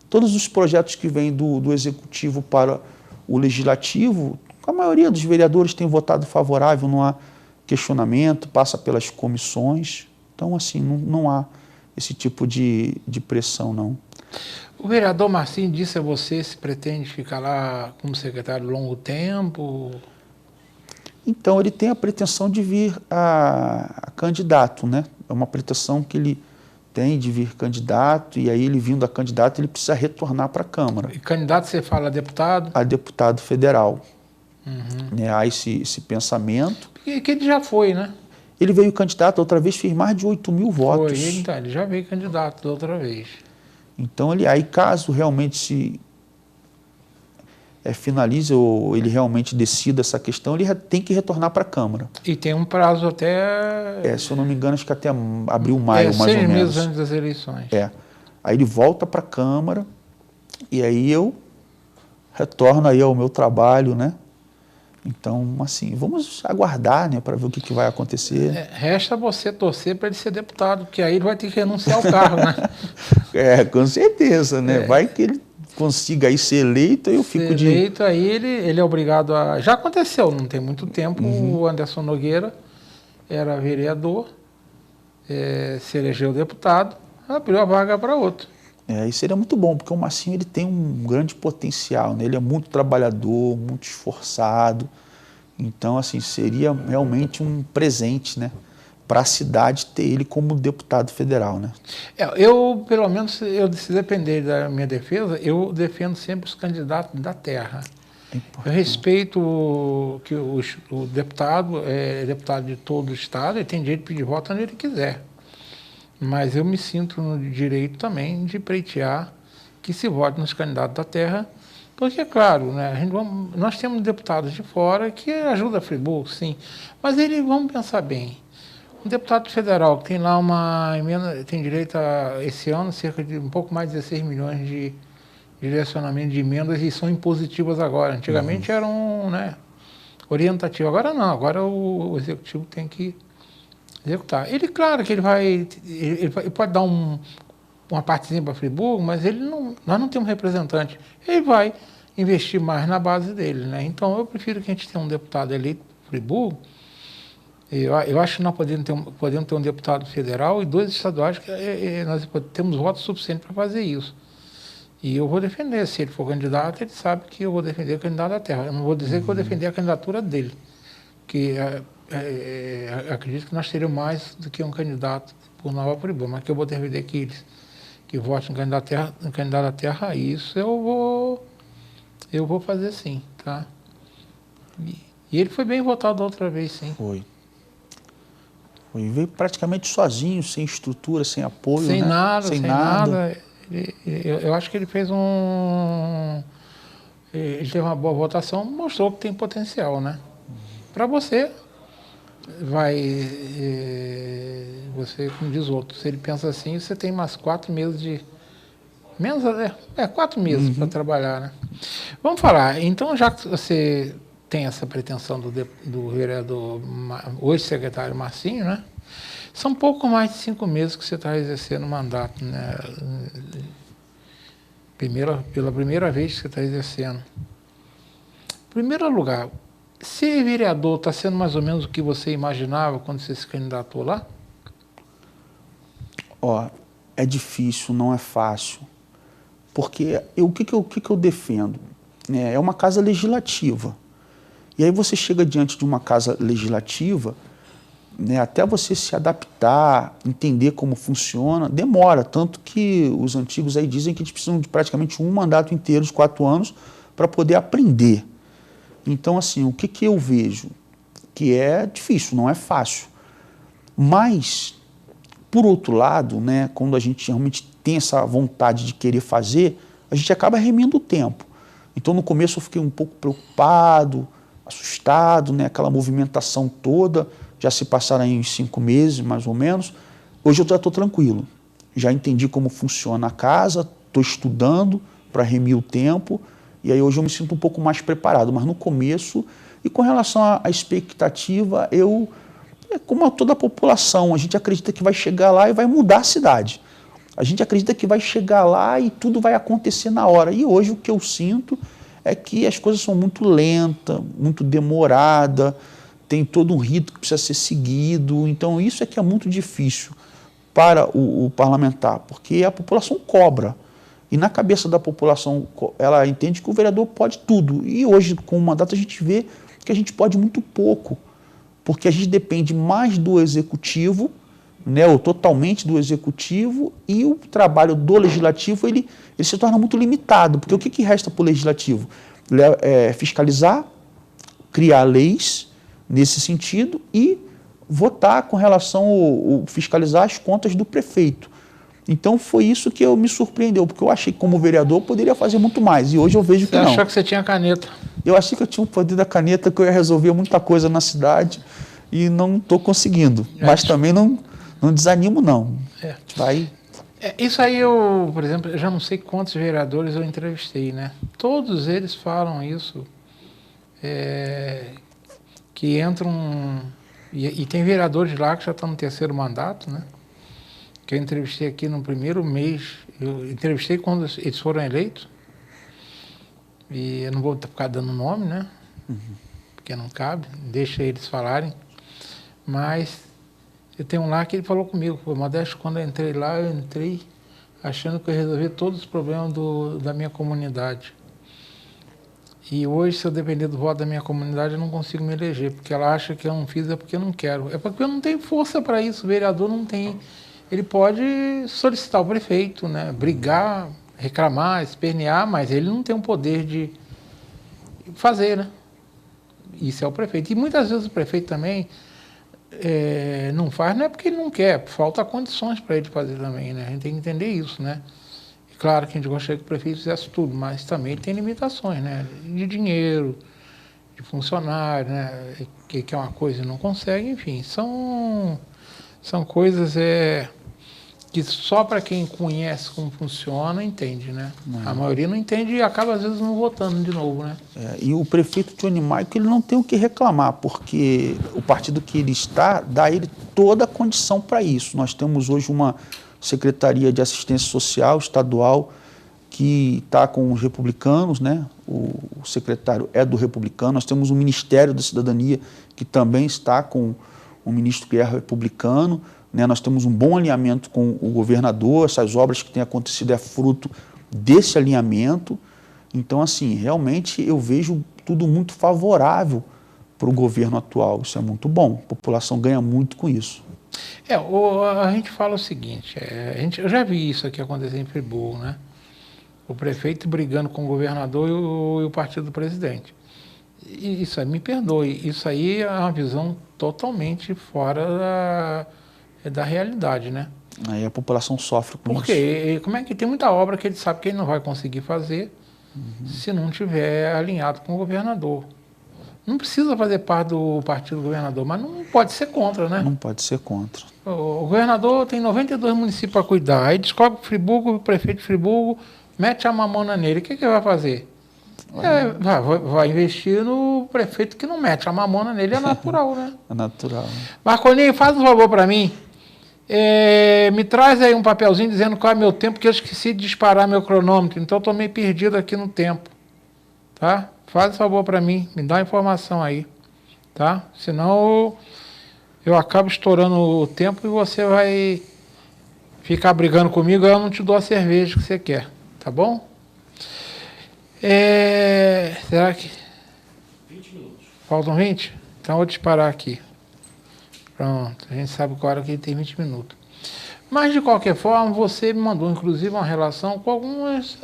Todos os projetos que vêm do Executivo para o Legislativo, a maioria dos vereadores tem votado favorável, não há questionamento, passa pelas comissões. Então, assim, não há esse tipo de pressão, não. O vereador Marcinho disse a você se pretende ficar lá como secretário longo tempo? Então, ele tem a pretensão de vir a candidato, né? É uma pretensão que ele tem de vir candidato, e aí ele vindo a candidato, ele precisa retornar para a Câmara. E candidato você fala a deputado? A deputado federal. Né? Há esse pensamento. Que ele já foi, né? Ele veio candidato, outra vez fez mais de 8.000 votos. Foi, então, ele já veio candidato da outra vez. Então, aí caso realmente se finalize ou ele realmente decida essa questão, ele tem que retornar para a Câmara. E tem um prazo até... se eu não me engano, acho que até abril, maio, mais ou menos. 6 meses antes das eleições. Aí ele volta para a Câmara e aí eu retorno aí ao meu trabalho, né? Então, assim, vamos aguardar, né, para ver o que vai acontecer. Resta você torcer para ele ser deputado, porque aí ele vai ter que renunciar ao cargo, né? Com certeza, né? Vai que ele consiga aí ser eleito, eu fico de... eleito, aí ele é obrigado a... Já aconteceu, não tem muito tempo, o Anderson Nogueira era vereador, se elegeu deputado, abriu a vaga para outro. Isso seria muito bom, porque o Marcinho ele tem um grande potencial, né? Ele é muito trabalhador, muito esforçado. Então, assim, seria realmente um presente, né, para a cidade ter ele como deputado federal, né? Eu, pelo menos, se depender da minha defesa, eu defendo sempre os candidatos da terra. Eu respeito que o deputado é deputado de todo o estado, ele tem direito de pedir voto onde ele quiser. Mas eu me sinto no direito também de pleitear que se vote nos candidatos da terra, porque, claro, né, nós temos deputados de fora que ajudam a Friburgo, sim, mas vamos pensar bem, um deputado federal que tem lá uma emenda, tem direito a, esse ano, cerca de um pouco mais de 16 milhões de direcionamento de emendas e são impositivas agora. Antigamente eram, né, orientativas, agora não, agora o Executivo tem que executar. Ele, claro que ele pode dar uma partezinha para Friburgo, mas nós não temos representante. Ele vai investir mais na base dele, né? Então, eu prefiro que a gente tenha um deputado eleito para Friburgo. Eu acho que nós podemos ter um deputado federal e 2 estaduais, que nós temos votos suficientes para fazer isso. E eu vou defender, se ele for candidato, ele sabe que eu vou defender o candidato da terra. Eu não vou dizer que eu vou defender a candidatura dele, porque acredito que nós teremos mais do que um candidato por Nova Friburgo, mas que eu vou defender que vote no candidato da terra, isso eu vou fazer sim, tá? E ele foi bem votado da outra vez, sim. Foi. Ele veio praticamente sozinho, sem estrutura, sem apoio, sem né? nada, sem nada. Eu acho que ele fez ele teve uma boa votação, mostrou que tem potencial, né? Para você, você, como diz outro, se ele pensa assim, você tem mais 4 meses de... Menos, 4 meses para trabalhar, né? Vamos falar, então, já que você tem essa pretensão do vereador, hoje secretário Marcinho, né? São pouco mais de 5 meses que você está exercendo o mandato, né? Pela primeira vez que você está exercendo. Em primeiro lugar, ser vereador está sendo mais ou menos o que você imaginava quando você se candidatou lá? Ó, é difícil, não é fácil. Porque o que eu defendo? É uma casa legislativa. E aí você chega diante de uma casa legislativa, né, até você se adaptar, entender como funciona, demora. Tanto que os antigos aí dizem que a gente precisa de praticamente um mandato inteiro, de 4 anos, para poder aprender. Então, assim, o que eu vejo? Que é difícil, não é fácil. Mas, por outro lado, né, quando a gente realmente tem essa vontade de querer fazer, a gente acaba remindo o tempo. Então, no começo eu fiquei um pouco preocupado, assustado, né, aquela movimentação toda, já se passaram aí uns 5 meses, mais ou menos. Hoje eu já estou tranquilo, já entendi como funciona a casa, estou estudando para remir o tempo, e aí hoje eu me sinto um pouco mais preparado. Mas no começo, e com relação à expectativa, como toda a população, a gente acredita que vai chegar lá e vai mudar a cidade. A gente acredita que vai chegar lá e tudo vai acontecer na hora. E hoje o que eu sinto é que as coisas são muito lentas, muito demoradas, tem todo um rito que precisa ser seguido. Então isso é que é muito difícil para o parlamentar, porque a população cobra. E na cabeça da população, ela entende que o vereador pode tudo. E hoje, com o mandato, a gente vê que a gente pode muito pouco, porque a gente depende mais do executivo, né, ou totalmente do executivo, e o trabalho do legislativo ele se torna muito limitado, porque o que resta para o legislativo? Fiscalizar, criar leis nesse sentido e votar com relação ao fiscalizar as contas do prefeito. Então foi isso que me surpreendeu, porque eu achei que como vereador eu poderia fazer muito mais, e hoje eu vejo que não. Você achou que você tinha caneta? Eu achei que eu tinha o poder da caneta, que eu ia resolver muita coisa na cidade, e não estou conseguindo. Mas também não desanimo, não. Isso aí por exemplo, eu já não sei quantos vereadores eu entrevistei, né? Todos eles falam isso, que entram... E tem vereadores lá que já estão no 3º mandato, né? Que eu entrevistei aqui no primeiro mês. Eu entrevistei quando eles foram eleitos. E eu não vou ficar dando nome, né? Porque não cabe, deixa eles falarem. Mas eu tenho um lá que ele falou comigo, Modesto, quando eu entrei lá, eu entrei achando que eu ia resolver todos os problemas da minha comunidade. E hoje, se eu depender do voto da minha comunidade, eu não consigo me eleger, porque ela acha que eu não fiz, é porque eu não quero. É porque eu não tenho força para isso, o vereador não tem. Ele pode solicitar o prefeito, né? Brigar, reclamar, espernear, mas ele não tem o poder de fazer, né? Isso é o prefeito. E muitas vezes o prefeito também não faz, não é porque ele não quer, falta condições para ele fazer também, né? A gente tem que entender isso, né? E claro que a gente gostaria que o prefeito fizesse tudo, mas também ele tem limitações, né? De dinheiro, de funcionário, né? Que é uma coisa e não consegue, enfim, são coisas que só para quem conhece como funciona entende, né? A maioria não entende e acaba às vezes não votando de novo, né? E o prefeito Johnny Maico, ele não tem o que reclamar, porque o partido que ele está dá a ele toda a condição para isso. Nós temos hoje uma Secretaria de Assistência Social estadual que está com os republicanos, né? O secretário é do republicano. Nós temos o Ministério da Cidadania que também está com o ministro que é republicano, né? Nós temos um bom alinhamento com o governador, essas obras que têm acontecido é fruto desse alinhamento. Então, assim, realmente eu vejo tudo muito favorável para o governo atual. Isso é muito bom, a população ganha muito com isso. A gente fala o seguinte, eu já vi isso aqui acontecer em Friburgo, né? O prefeito brigando com o governador e o partido do presidente. Isso aí, me perdoe, isso aí é uma visão totalmente fora da realidade, né? Aí a população sofre com isso. Porque como é que tem muita obra que ele sabe que ele não vai conseguir fazer se não tiver alinhado com o governador. Não precisa fazer parte do partido do governador, mas não pode ser contra, né? Não pode ser contra. O governador tem 92 municípios para cuidar, aí descobre Friburgo, o prefeito de Friburgo mete a mamona nele. O que ele vai fazer? Vai investir no prefeito que não mete a mamona nele, é natural, né? É natural. Marcolinho, faz um favor para mim. Me traz aí um papelzinho dizendo qual é meu tempo, porque eu esqueci de disparar meu cronômetro, então estou meio perdido aqui no tempo. Tá? Faz um favor para mim, me dá a informação aí. Tá? Senão eu acabo estourando o tempo e você vai ficar brigando comigo, eu não te dou a cerveja que você quer. Tá bom? Será que... 20 minutos. Faltam 20? Então eu vou disparar aqui. Pronto, a gente sabe qual hora que ele tem 20 minutos. Mas, de qualquer forma, você me mandou, inclusive, uma relação com algumas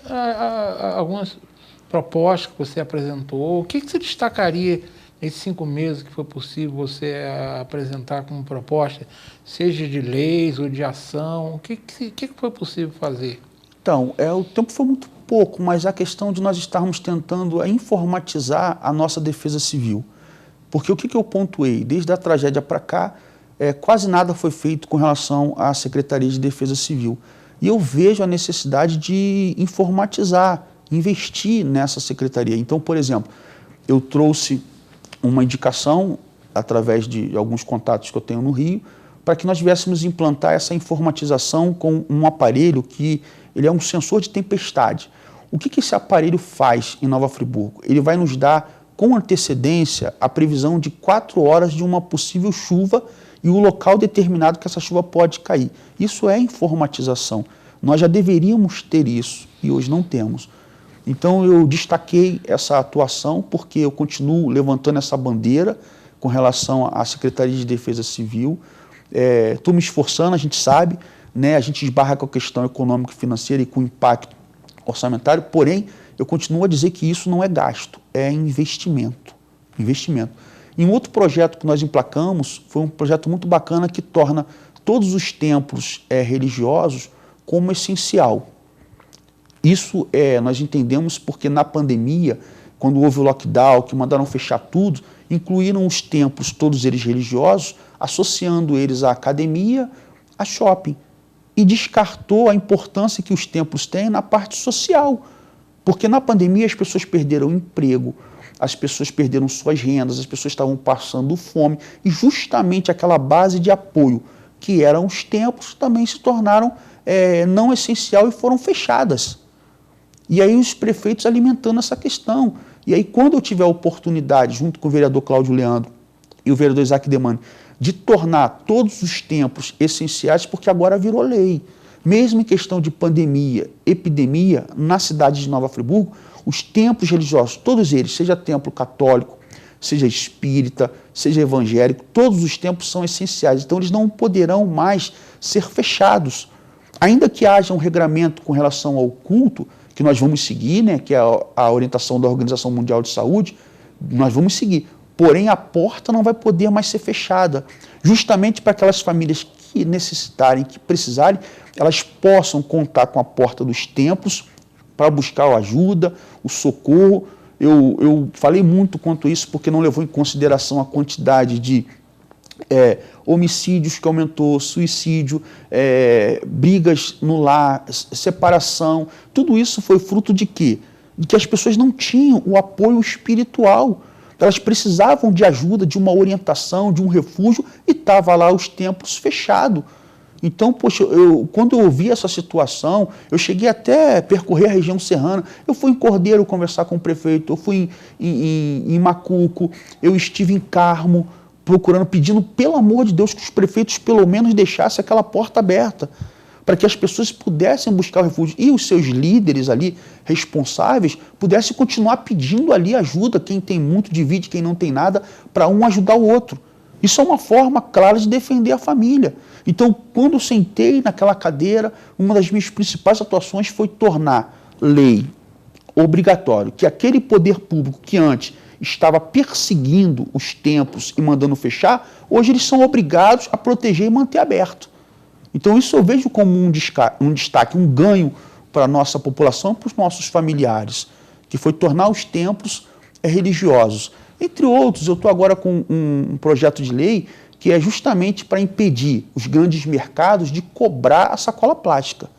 propostas que você apresentou. O que você destacaria nesses 5 meses que foi possível você apresentar como proposta, seja de leis ou de ação? O que foi possível fazer? Então, o tempo foi muito pouco, mas a questão de nós estarmos tentando informatizar a nossa defesa civil. Porque o que eu pontuei? Desde a tragédia para cá, quase nada foi feito com relação à Secretaria de Defesa Civil. E eu vejo a necessidade de informatizar, investir nessa secretaria. Então, por exemplo, eu trouxe uma indicação, através de alguns contatos que eu tenho no Rio, para que nós viéssemos implantar essa informatização com um aparelho que ele é um sensor de tempestade. O que esse aparelho faz em Nova Friburgo? Ele vai nos dar com antecedência a previsão de 4 horas de uma possível chuva e o local determinado que essa chuva pode cair. Isso é informatização. Nós já deveríamos ter isso e hoje não temos. Então eu destaquei essa atuação porque eu continuo levantando essa bandeira com relação à Secretaria de Defesa Civil. Estou me esforçando, a gente sabe, né, a gente esbarra com a questão econômica e financeira e com o impacto orçamentário, porém, eu continuo a dizer que isso não é gasto, é investimento. Em outro projeto que nós emplacamos, foi um projeto muito bacana que torna todos os templos religiosos como essencial. Isso nós entendemos porque na pandemia, quando houve o lockdown, que mandaram fechar tudo, incluíram os templos, todos eles religiosos, associando eles à academia, a shopping. E descartou a importância que os templos têm na parte social. Porque na pandemia as pessoas perderam emprego, as pessoas perderam suas rendas, as pessoas estavam passando fome, e justamente aquela base de apoio, que eram os templos, também se tornaram não essencial e foram fechadas. E aí os prefeitos alimentando essa questão. E aí quando eu tiver a oportunidade, junto com o vereador Cláudio Leandro e o vereador Isaac Demani, de tornar todos os templos essenciais, porque agora virou lei. Mesmo em questão de pandemia, epidemia, na cidade de Nova Friburgo, os templos religiosos, todos eles, seja templo católico, seja espírita, seja evangélico, todos os templos são essenciais. Então eles não poderão mais ser fechados. Ainda que haja um regramento com relação ao culto, que nós vamos seguir, né, que é a orientação da Organização Mundial de Saúde, nós vamos seguir. Porém, a porta não vai poder mais ser fechada, justamente para aquelas famílias que necessitarem, que precisarem, elas possam contar com a porta dos templos para buscar a ajuda, o socorro. Eu falei muito quanto a isso porque não levou em consideração a quantidade de homicídios que aumentou, suicídio, brigas no lar, separação. Tudo isso foi fruto de quê? De que as pessoas não tinham o apoio espiritual. Elas precisavam de ajuda, de uma orientação, de um refúgio, e estava lá os templos fechados. Então, poxa, quando eu ouvi essa situação, eu cheguei até a percorrer a região serrana. Eu fui em Cordeiro conversar com o prefeito, eu fui em Macuco, eu estive em Carmo, procurando, pedindo, pelo amor de Deus, que os prefeitos pelo menos deixassem aquela porta aberta, para que as pessoas pudessem buscar o refúgio e os seus líderes ali, responsáveis, pudessem continuar pedindo ali ajuda, quem tem muito divide, quem não tem nada, para um ajudar o outro. Isso é uma forma clara de defender a família. Então, quando eu sentei naquela cadeira, uma das minhas principais atuações foi tornar lei obrigatório que aquele poder público que antes estava perseguindo os templos e mandando fechar, hoje eles são obrigados a proteger e manter aberto. Então isso eu vejo como um destaque, um ganho para a nossa população e para os nossos familiares, que foi tornar os templos religiosos. Entre outros, eu estou agora com um projeto de lei que é justamente para impedir os grandes mercados de cobrar a sacola plástica.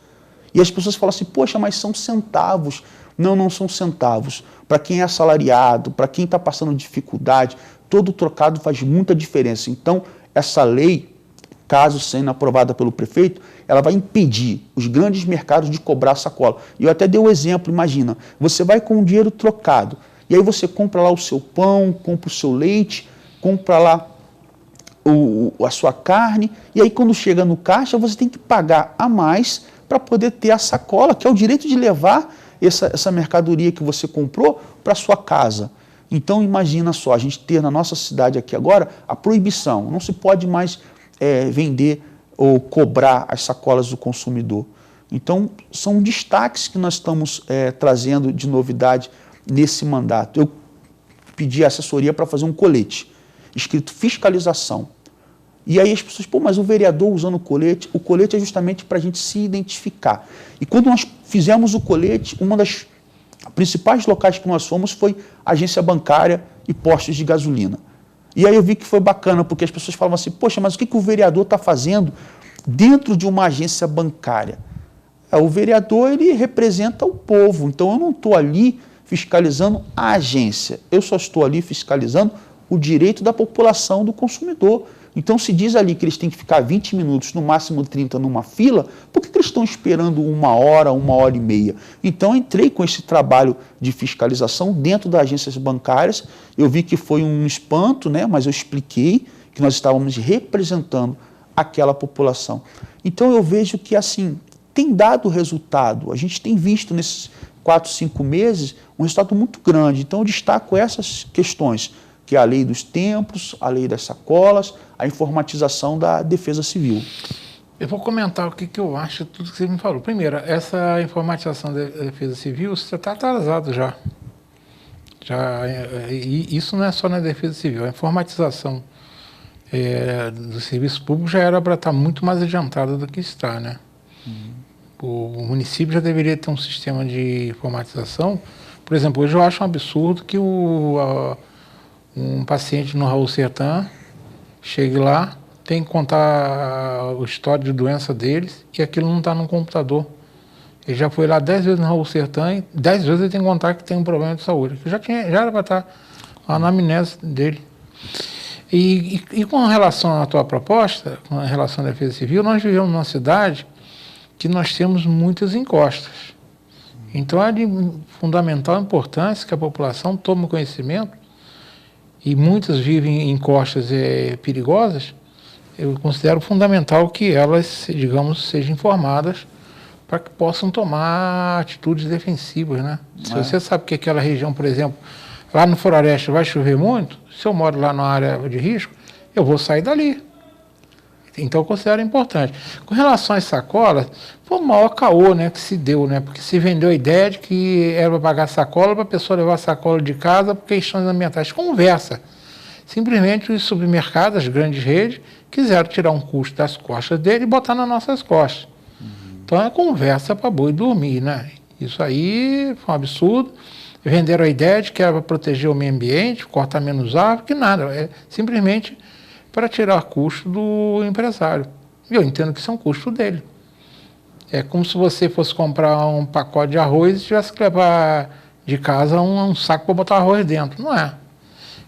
E as pessoas falam assim, poxa, mas são centavos. Não, não são centavos. Para quem é assalariado, para quem está passando dificuldade, todo trocado faz muita diferença. Então, essa lei, caso sendo aprovada pelo prefeito, ela vai impedir os grandes mercados de cobrar a sacola. E eu até dei um exemplo, imagina, você vai com o dinheiro trocado, e aí você compra lá o seu pão, compra o seu leite, compra lá a sua carne, e aí quando chega no caixa, você tem que pagar a mais para poder ter a sacola, que é o direito de levar essa mercadoria que você comprou para a sua casa. Então, imagina só, a gente ter na nossa cidade aqui agora a proibição. Não se pode mais vender ou cobrar as sacolas do consumidor. Então, são destaques que nós estamos trazendo de novidade nesse mandato. Eu pedi assessoria para fazer um colete, escrito fiscalização. E aí as pessoas, pô, mas o vereador usando o colete é justamente para a gente se identificar. E quando nós fizemos o colete, uma das principais locais que nós fomos foi agência bancária e postos de gasolina. E aí eu vi que foi bacana, porque as pessoas falavam assim, poxa, mas o que o vereador está fazendo dentro de uma agência bancária? O vereador, ele representa o povo, então eu não estou ali fiscalizando a agência, eu só estou ali fiscalizando o direito da população, do consumidor. Então, se diz ali que eles têm que ficar 20 minutos, no máximo 30, numa fila, por que eles estão esperando 1 hora, 1h30? Então, entrei com esse trabalho de fiscalização dentro das agências bancárias. Eu vi que foi um espanto, né? Mas eu expliquei que nós estávamos representando aquela população. Então, eu vejo que, assim, tem dado resultado. A gente tem visto nesses 4, 5 meses um resultado muito grande. Então, eu destaco essas questões, que é a lei dos templos, a lei das sacolas, a informatização da Defesa Civil. Eu vou comentar o que eu acho de tudo que você me falou. Primeiro, essa informatização da Defesa Civil, você está atrasado já. E isso não é só na Defesa Civil. A informatização do serviço público já era para estar muito mais adiantada do que está, né? O município já deveria ter um sistema de informatização. Por exemplo, hoje eu acho um absurdo que um paciente no Raul Sertã chegue lá, tem que contar o histórico de doença deles e aquilo não está no computador. Ele já foi lá 10 vezes no Raul Sertã e 10 vezes ele tem que contar que tem um problema de saúde. Já era para estar lá na anamnese dele. E com relação à tua proposta, com relação à Defesa Civil, nós vivemos numa cidade que nós temos muitas encostas. Então é de fundamental importância que a população tome conhecimento, e muitas vivem em encostas perigosas. Eu considero fundamental que elas, digamos, sejam informadas para que possam tomar atitudes defensivas, né? Se você sabe que aquela região, por exemplo, lá no Floresta vai chover muito, se eu moro lá na área de risco, eu vou sair dali. Então eu considero importante. Com relação às sacolas, foi o maior caô, né, que se deu, né? Porque se vendeu a ideia de que era para pagar sacola para a pessoa levar a sacola de casa por questões ambientais. Conversa. Simplesmente os supermercados, as grandes redes, quiseram tirar um custo das costas dele e botar nas nossas costas. Então é conversa para boi dormir, né? Isso aí foi um absurdo. Venderam a ideia de que era para proteger o meio ambiente, cortar menos árvore, que nada. É simplesmente para tirar custo do empresário. E eu entendo que isso é um custo dele. É como se você fosse comprar um pacote de arroz e tivesse que levar de casa um saco para botar arroz dentro. Não é.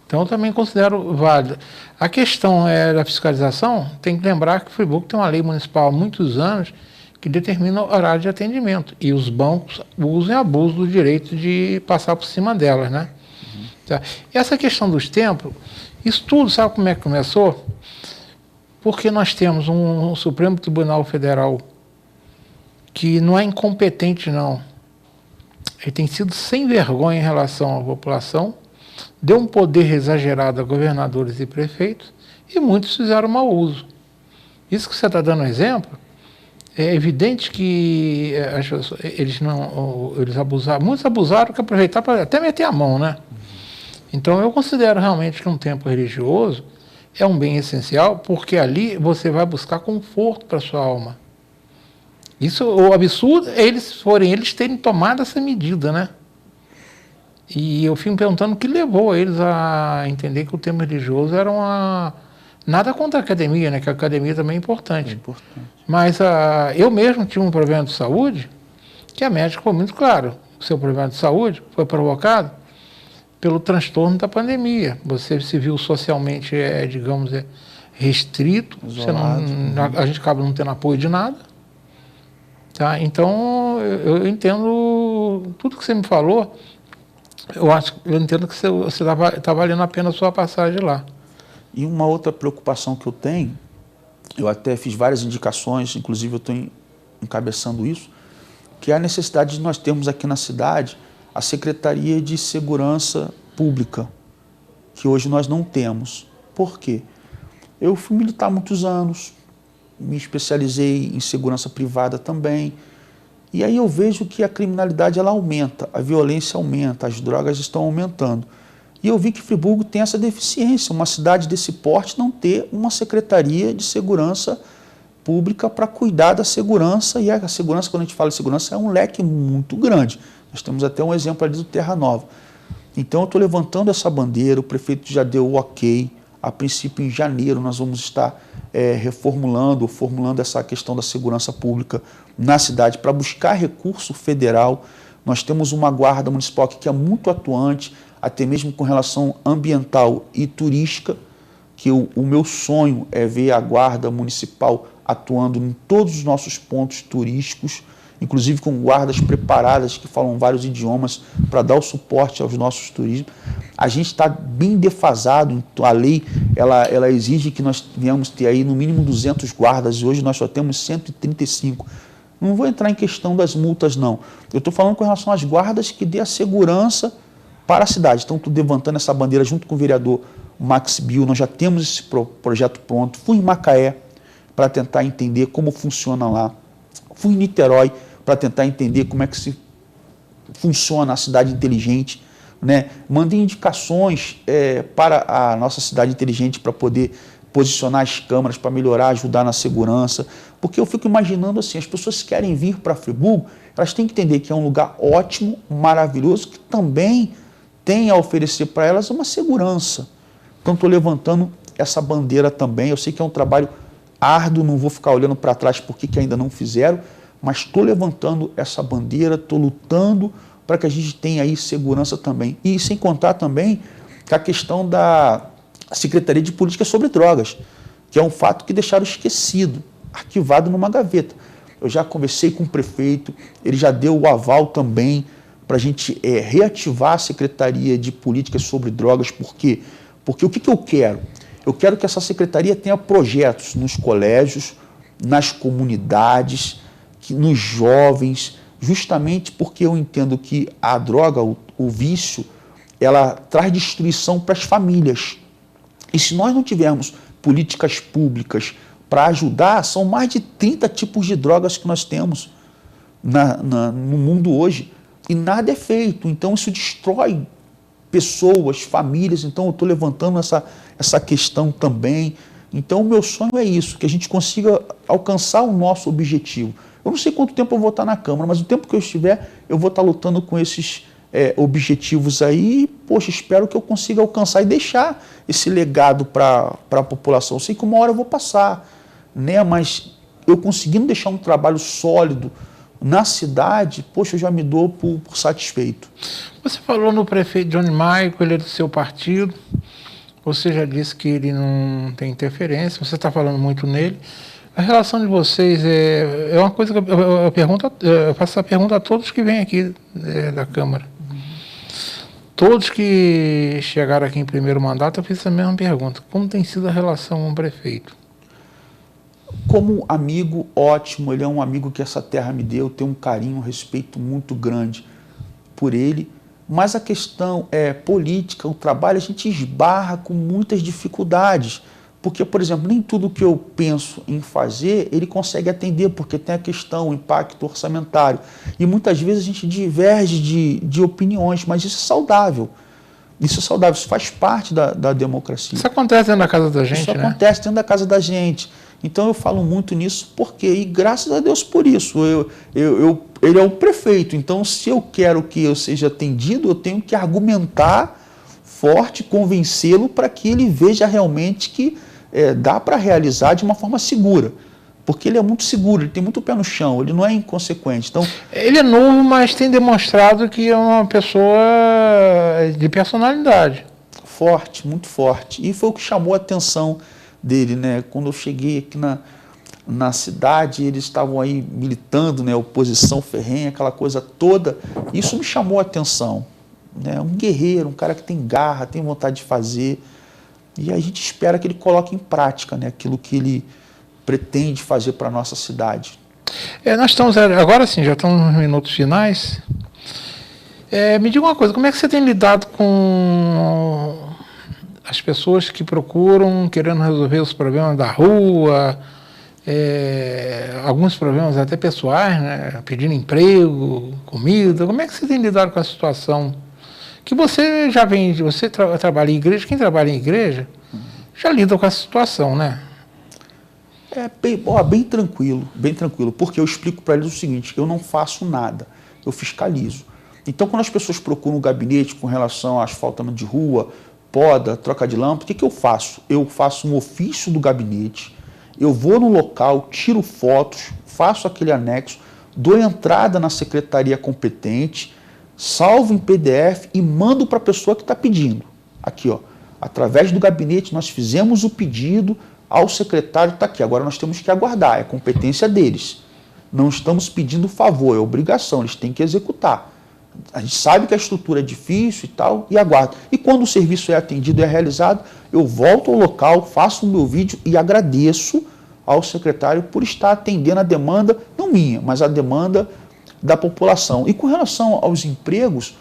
Então eu também considero válido. A questão da fiscalização, tem que lembrar que o Friburgo tem uma lei municipal há muitos anos que determina o horário de atendimento. E os bancos usam e abusam do direito de passar por cima delas, né? Tá. E essa questão dos templos, isso tudo, sabe como é que começou? Porque nós temos um Supremo Tribunal Federal que não é incompetente, não. Ele tem sido sem vergonha em relação à população, deu um poder exagerado a governadores e prefeitos, e muitos fizeram mau uso. Isso que você está dando exemplo, é evidente que eles abusaram, muitos abusaram que aproveitaram para até meter a mão, né? Então eu considero realmente que um templo religioso é um bem essencial, porque ali você vai buscar conforto para a sua alma. Isso, o absurdo é eles terem tomado essa medida, né? E eu fico me perguntando o que levou eles a entender que o templo religioso era uma... Nada contra a academia, né? Que a academia também é importante. É importante. Mas eu mesmo tive um problema de saúde, que a médica foi muito claro. O seu problema de saúde foi provocado pelo transtorno da pandemia. Você se viu socialmente, digamos, restrito. Você a gente acaba não tendo apoio de nada. Tá? Então, eu entendo tudo que você me falou. Eu entendo que você está valendo a pena a sua passagem lá. E uma outra preocupação que eu tenho, eu até fiz várias indicações, inclusive eu estou encabeçando isso, que é a necessidade de nós termos aqui na cidade a Secretaria de Segurança Pública, que hoje nós não temos. Por quê? Eu fui militar há muitos anos, me especializei em segurança privada também, e aí eu vejo que a criminalidade ela aumenta, a violência aumenta, as drogas estão aumentando. E eu vi que Friburgo tem essa deficiência, uma cidade desse porte não ter uma Secretaria de Segurança Pública para cuidar da segurança, e a segurança, quando a gente fala de segurança, é um leque muito grande. Nós temos até um exemplo ali do Terra Nova. Então eu estou levantando essa bandeira, o prefeito já deu o ok, a princípio em janeiro nós vamos estar formulando essa questão da segurança pública na cidade para buscar recurso federal. Nós temos uma guarda municipal aqui que é muito atuante, até mesmo com relação ambiental e turística, que o meu sonho é ver a guarda municipal atuando em todos os nossos pontos turísticos, inclusive com guardas preparadas que falam vários idiomas para dar o suporte aos nossos turismos. A gente está bem defasado, a lei ela exige que nós venhamos ter aí no mínimo 200 guardas e hoje nós só temos 135. Não vou entrar em questão das multas, não. Eu estou falando com relação às guardas que dê a segurança para a cidade. Então, estou levantando essa bandeira junto com o vereador Max Bill, nós já temos esse projeto pronto. Fui em Macaé para tentar entender como funciona lá. Fui em Niterói para tentar entender como é que funciona a cidade inteligente, né? Mandei indicações para a nossa cidade inteligente para poder posicionar as câmeras, para melhorar, ajudar na segurança, porque eu fico imaginando assim, as pessoas que querem vir para Friburgo, elas têm que entender que é um lugar ótimo, maravilhoso, que também tem a oferecer para elas uma segurança. Então estou levantando essa bandeira também, eu sei que é um trabalho árduo, não vou ficar olhando para trás porque que ainda não fizeram, mas estou levantando essa bandeira, estou lutando para que a gente tenha aí segurança também. E sem contar também que a questão da Secretaria de Política sobre Drogas, que é um fato que deixaram esquecido, arquivado numa gaveta. Eu já conversei com o prefeito, ele já deu o aval também para a gente reativar a Secretaria de Políticas sobre Drogas. Por quê? Porque o que eu quero? Eu quero que essa secretaria tenha projetos nos colégios, nas comunidades, nos jovens, justamente porque eu entendo que a droga, o vício, ela traz destruição para as famílias. E se nós não tivermos políticas públicas para ajudar, são mais de 30 tipos de drogas que nós temos no mundo hoje, e nada é feito. Então isso destrói pessoas, famílias. Então eu estou levantando essa questão também. Então o meu sonho é isso, que a gente consiga alcançar o nosso objetivo. Eu não sei quanto tempo eu vou estar na Câmara, mas o tempo que eu estiver, eu vou estar lutando com esses objetivos aí. Poxa, espero que eu consiga alcançar e deixar esse legado para a população. Eu sei que uma hora eu vou passar, né? Mas eu conseguindo deixar um trabalho sólido na cidade, poxa, eu já me dou por satisfeito. Você falou no prefeito Johnny Michael, ele é do seu partido, você já disse que ele não tem interferência, você está falando muito nele. A relação de vocês é uma coisa que eu faço essa pergunta a todos que vêm aqui da Câmara. Todos que chegaram aqui em primeiro mandato, eu fiz essa mesma pergunta. Como tem sido a relação com o prefeito? Como amigo, ótimo. Ele é um amigo que essa terra me deu. Eu tenho um carinho, um respeito muito grande por ele. Mas a questão política, o trabalho, a gente esbarra com muitas dificuldades. Porque, por exemplo, nem tudo que eu penso em fazer, ele consegue atender, porque tem a questão, o impacto orçamentário. E muitas vezes a gente diverge de opiniões, mas isso é saudável. Isso é saudável, isso faz parte da democracia. Isso acontece dentro da casa da gente, isso né? acontece dentro da casa da gente. Então eu falo muito nisso porque, e graças a Deus por isso, ele é o prefeito, então se eu quero que eu seja atendido, eu tenho que argumentar forte, convencê-lo para que ele veja realmente que dá para realizar de uma forma segura. Porque ele é muito seguro, ele tem muito pé no chão, ele não é inconsequente. Então, ele é novo, mas tem demonstrado que é uma pessoa de personalidade. Forte, muito forte. E foi o que chamou a atenção dele, né? Quando eu cheguei aqui na cidade, eles estavam aí militando, né? Oposição ferrenha, aquela coisa toda. Isso me chamou a atenção, né? Um guerreiro, um cara que tem garra, tem vontade de fazer. E a gente espera que ele coloque em prática, né? Aquilo que ele pretende fazer para a nossa cidade. Nós estamos, agora sim, já estamos nos minutos finais. Me diga uma coisa, como é que você tem lidado com as pessoas que procuram, querendo resolver os problemas da rua, alguns problemas até pessoais, né? Pedindo emprego, comida? Como é que você tem lidado com a situação? Que você já vem, você trabalha em igreja, quem trabalha em igreja já lida com a situação, né? Bem tranquilo, porque eu explico para eles o seguinte, eu não faço nada, eu fiscalizo. Então, quando as pessoas procuram o gabinete com relação a asfaltamento de rua, poda, troca de lâmpada, o que eu faço? Eu faço um ofício do gabinete, eu vou no local, tiro fotos, faço aquele anexo, dou entrada na secretaria competente, salvo em PDF e mando para a pessoa que está pedindo. Aqui, ó, através do gabinete, nós fizemos o pedido ao secretário, está aqui. Agora nós temos que aguardar, é competência deles. Não estamos pedindo favor, é obrigação, eles têm que executar. A gente sabe que a estrutura é difícil e tal, e aguarda. E quando o serviço é atendido e é realizado, eu volto ao local, faço o meu vídeo e agradeço ao secretário por estar atendendo a demanda, não minha, mas a demanda da população. E com relação aos empregos,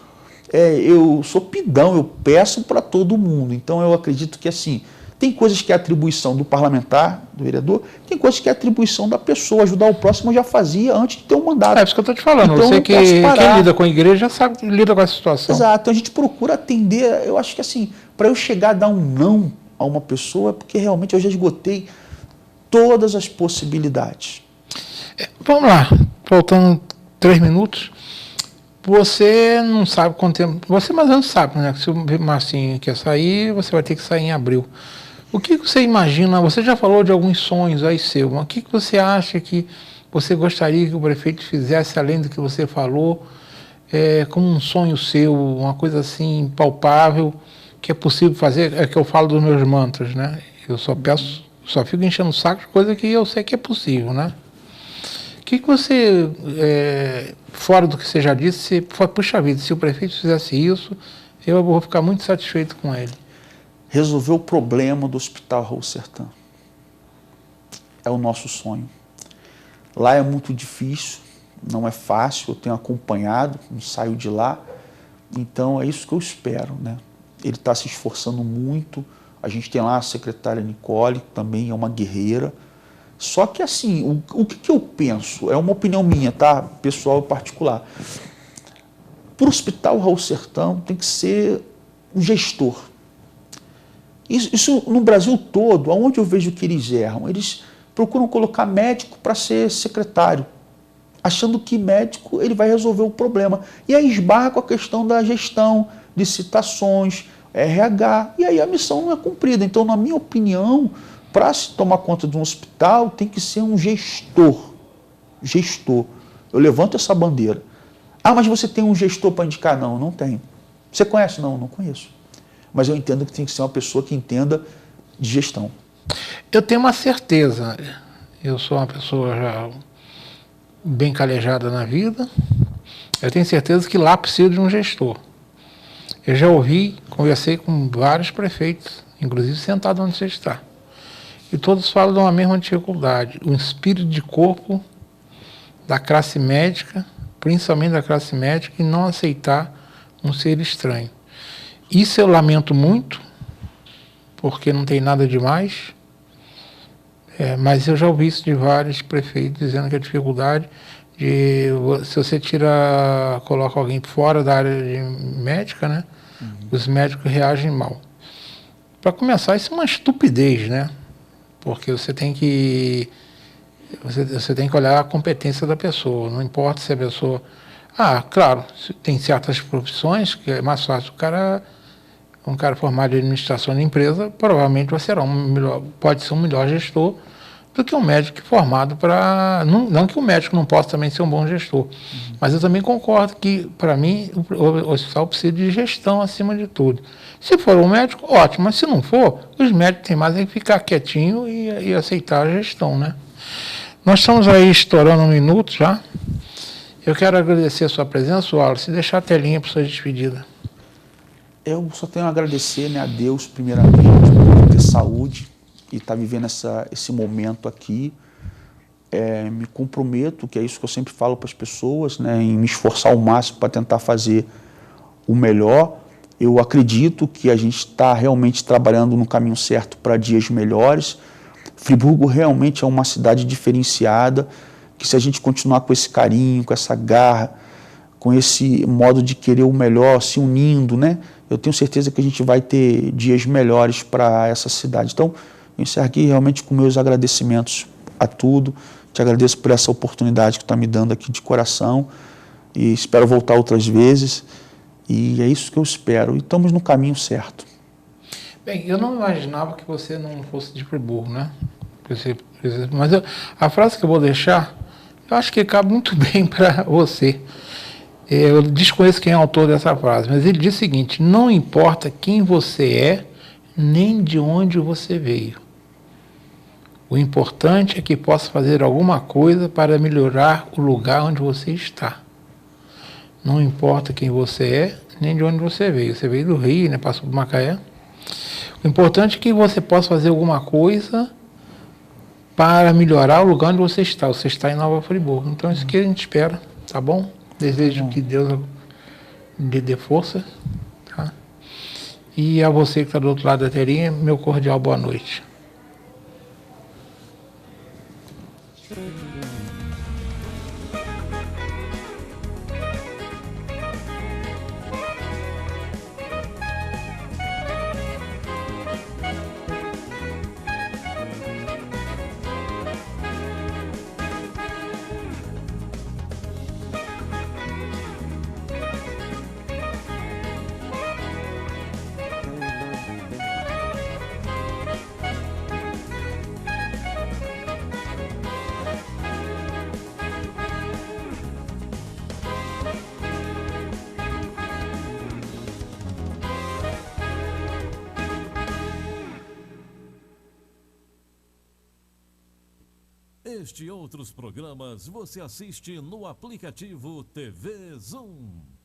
eu sou pidão, eu peço para todo mundo. Então eu acredito que assim, tem coisas que é atribuição do parlamentar, do vereador, tem coisas que é atribuição da pessoa. Ajudar o próximo eu já fazia antes de ter um mandato. É isso que eu estou te falando. Então, você que quem lida com a igreja sabe que lida com a situação. Exato. Então a gente procura atender. Eu acho que assim, para eu chegar a dar um não a uma pessoa, é porque realmente eu já esgotei todas as possibilidades. Vamos lá, faltando 3 minutos. Você não sabe quanto tempo. Você mais ou menos sabe, né? Se o Marcinho quer sair, você vai ter que sair em abril. O que você imagina? Você já falou de alguns sonhos aí seu, mas o que você acha que você gostaria que o prefeito fizesse, além do que você falou, como um sonho seu, uma coisa assim palpável, que é possível fazer? É que eu falo dos meus mantras, né? Eu só peço, só fico enchendo o saco de coisa que eu sei que é possível, né? O que você, fora do que você já disse, puxa vida, se o prefeito fizesse isso, eu vou ficar muito satisfeito com ele. Resolver o problema do Hospital Raul Sertã. É o nosso sonho. Lá é muito difícil, não é fácil, eu tenho acompanhado, não saio de lá, então é isso que eu espero, né? Ele está se esforçando muito, a gente tem lá a secretária Nicole, que também é uma guerreira. Só que assim, o que eu penso, é uma opinião minha, tá? Pessoal e particular. Para o Hospital Raul Sertã tem que ser um gestor. Isso no Brasil todo, aonde eu vejo que eles erram, eles procuram colocar médico para ser secretário, achando que médico ele vai resolver o problema. E aí esbarra com a questão da gestão, licitações, RH, e aí a missão não é cumprida. Então, na minha opinião, para se tomar conta de um hospital, tem que ser um gestor. Gestor. Eu levanto essa bandeira. Ah, mas você tem um gestor para indicar? Não, não tenho. Você conhece? Não, não conheço. Mas eu entendo que tem que ser uma pessoa que entenda de gestão. Eu tenho uma certeza. Eu sou uma pessoa já bem calejada na vida. Eu tenho certeza que lá precisa de um gestor. Eu já ouvi, conversei com vários prefeitos, inclusive sentado onde você está. E todos falam de uma mesma dificuldade. O espírito de corpo da classe médica, principalmente da classe médica, e não aceitar um ser estranho. Isso eu lamento muito, porque não tem nada demais, mas eu já ouvi isso de vários prefeitos dizendo que a dificuldade de, se você coloca alguém fora da área médica, né, Os médicos reagem mal. Para começar, isso é uma estupidez, né? Porque você tem que olhar a competência da pessoa. Não importa se a pessoa... claro, tem certas profissões que é mais fácil. Um cara formado em administração de empresa provavelmente pode ser um melhor gestor do que um médico formado para... Não que o médico não possa também ser um bom gestor, mas eu também concordo que, para mim, o hospital precisa de gestão acima de tudo. Se for um médico, ótimo, mas se não for, os médicos têm mais é que ficar quietinho e aceitar a gestão, né? Nós estamos aí estourando 1 minuto já. Eu quero agradecer a sua presença, Wallace, e deixar a telinha para sua despedida. Eu só tenho a agradecer, né, a Deus, primeiramente, por ter saúde e estar vivendo esse momento aqui. Me comprometo, que é isso que eu sempre falo para as pessoas, né, em me esforçar ao máximo para tentar fazer o melhor. Eu acredito que a gente está realmente trabalhando no caminho certo para dias melhores. Friburgo realmente é uma cidade diferenciada, que se a gente continuar com esse carinho, com essa garra, com esse modo de querer o melhor, se unindo, né, eu tenho certeza que a gente vai ter dias melhores para essa cidade. Então, eu encerro aqui realmente com meus agradecimentos a tudo. Te agradeço por essa oportunidade que está me dando aqui de coração e espero voltar outras vezes. E é isso que eu espero. E estamos no caminho certo. Bem, eu não imaginava que você não fosse de Friburgo, né? Mas a frase que eu vou deixar, eu acho que cabe muito bem para você. Eu desconheço quem é o autor dessa frase, mas ele diz o seguinte: não importa quem você é, nem de onde você veio. O importante é que possa fazer alguma coisa para melhorar o lugar onde você está. Não importa quem você é, nem de onde você veio. Você veio do Rio, né? Passou por Macaé. O importante é que você possa fazer alguma coisa para melhorar o lugar onde você está. Você está em Nova Friburgo. Então, isso que a gente espera, tá bom? Desejo que Deus lhe dê força. Tá? E a você que está do outro lado da telinha, meu cordial boa noite. Este e outros programas você assiste no aplicativo TV Zoom.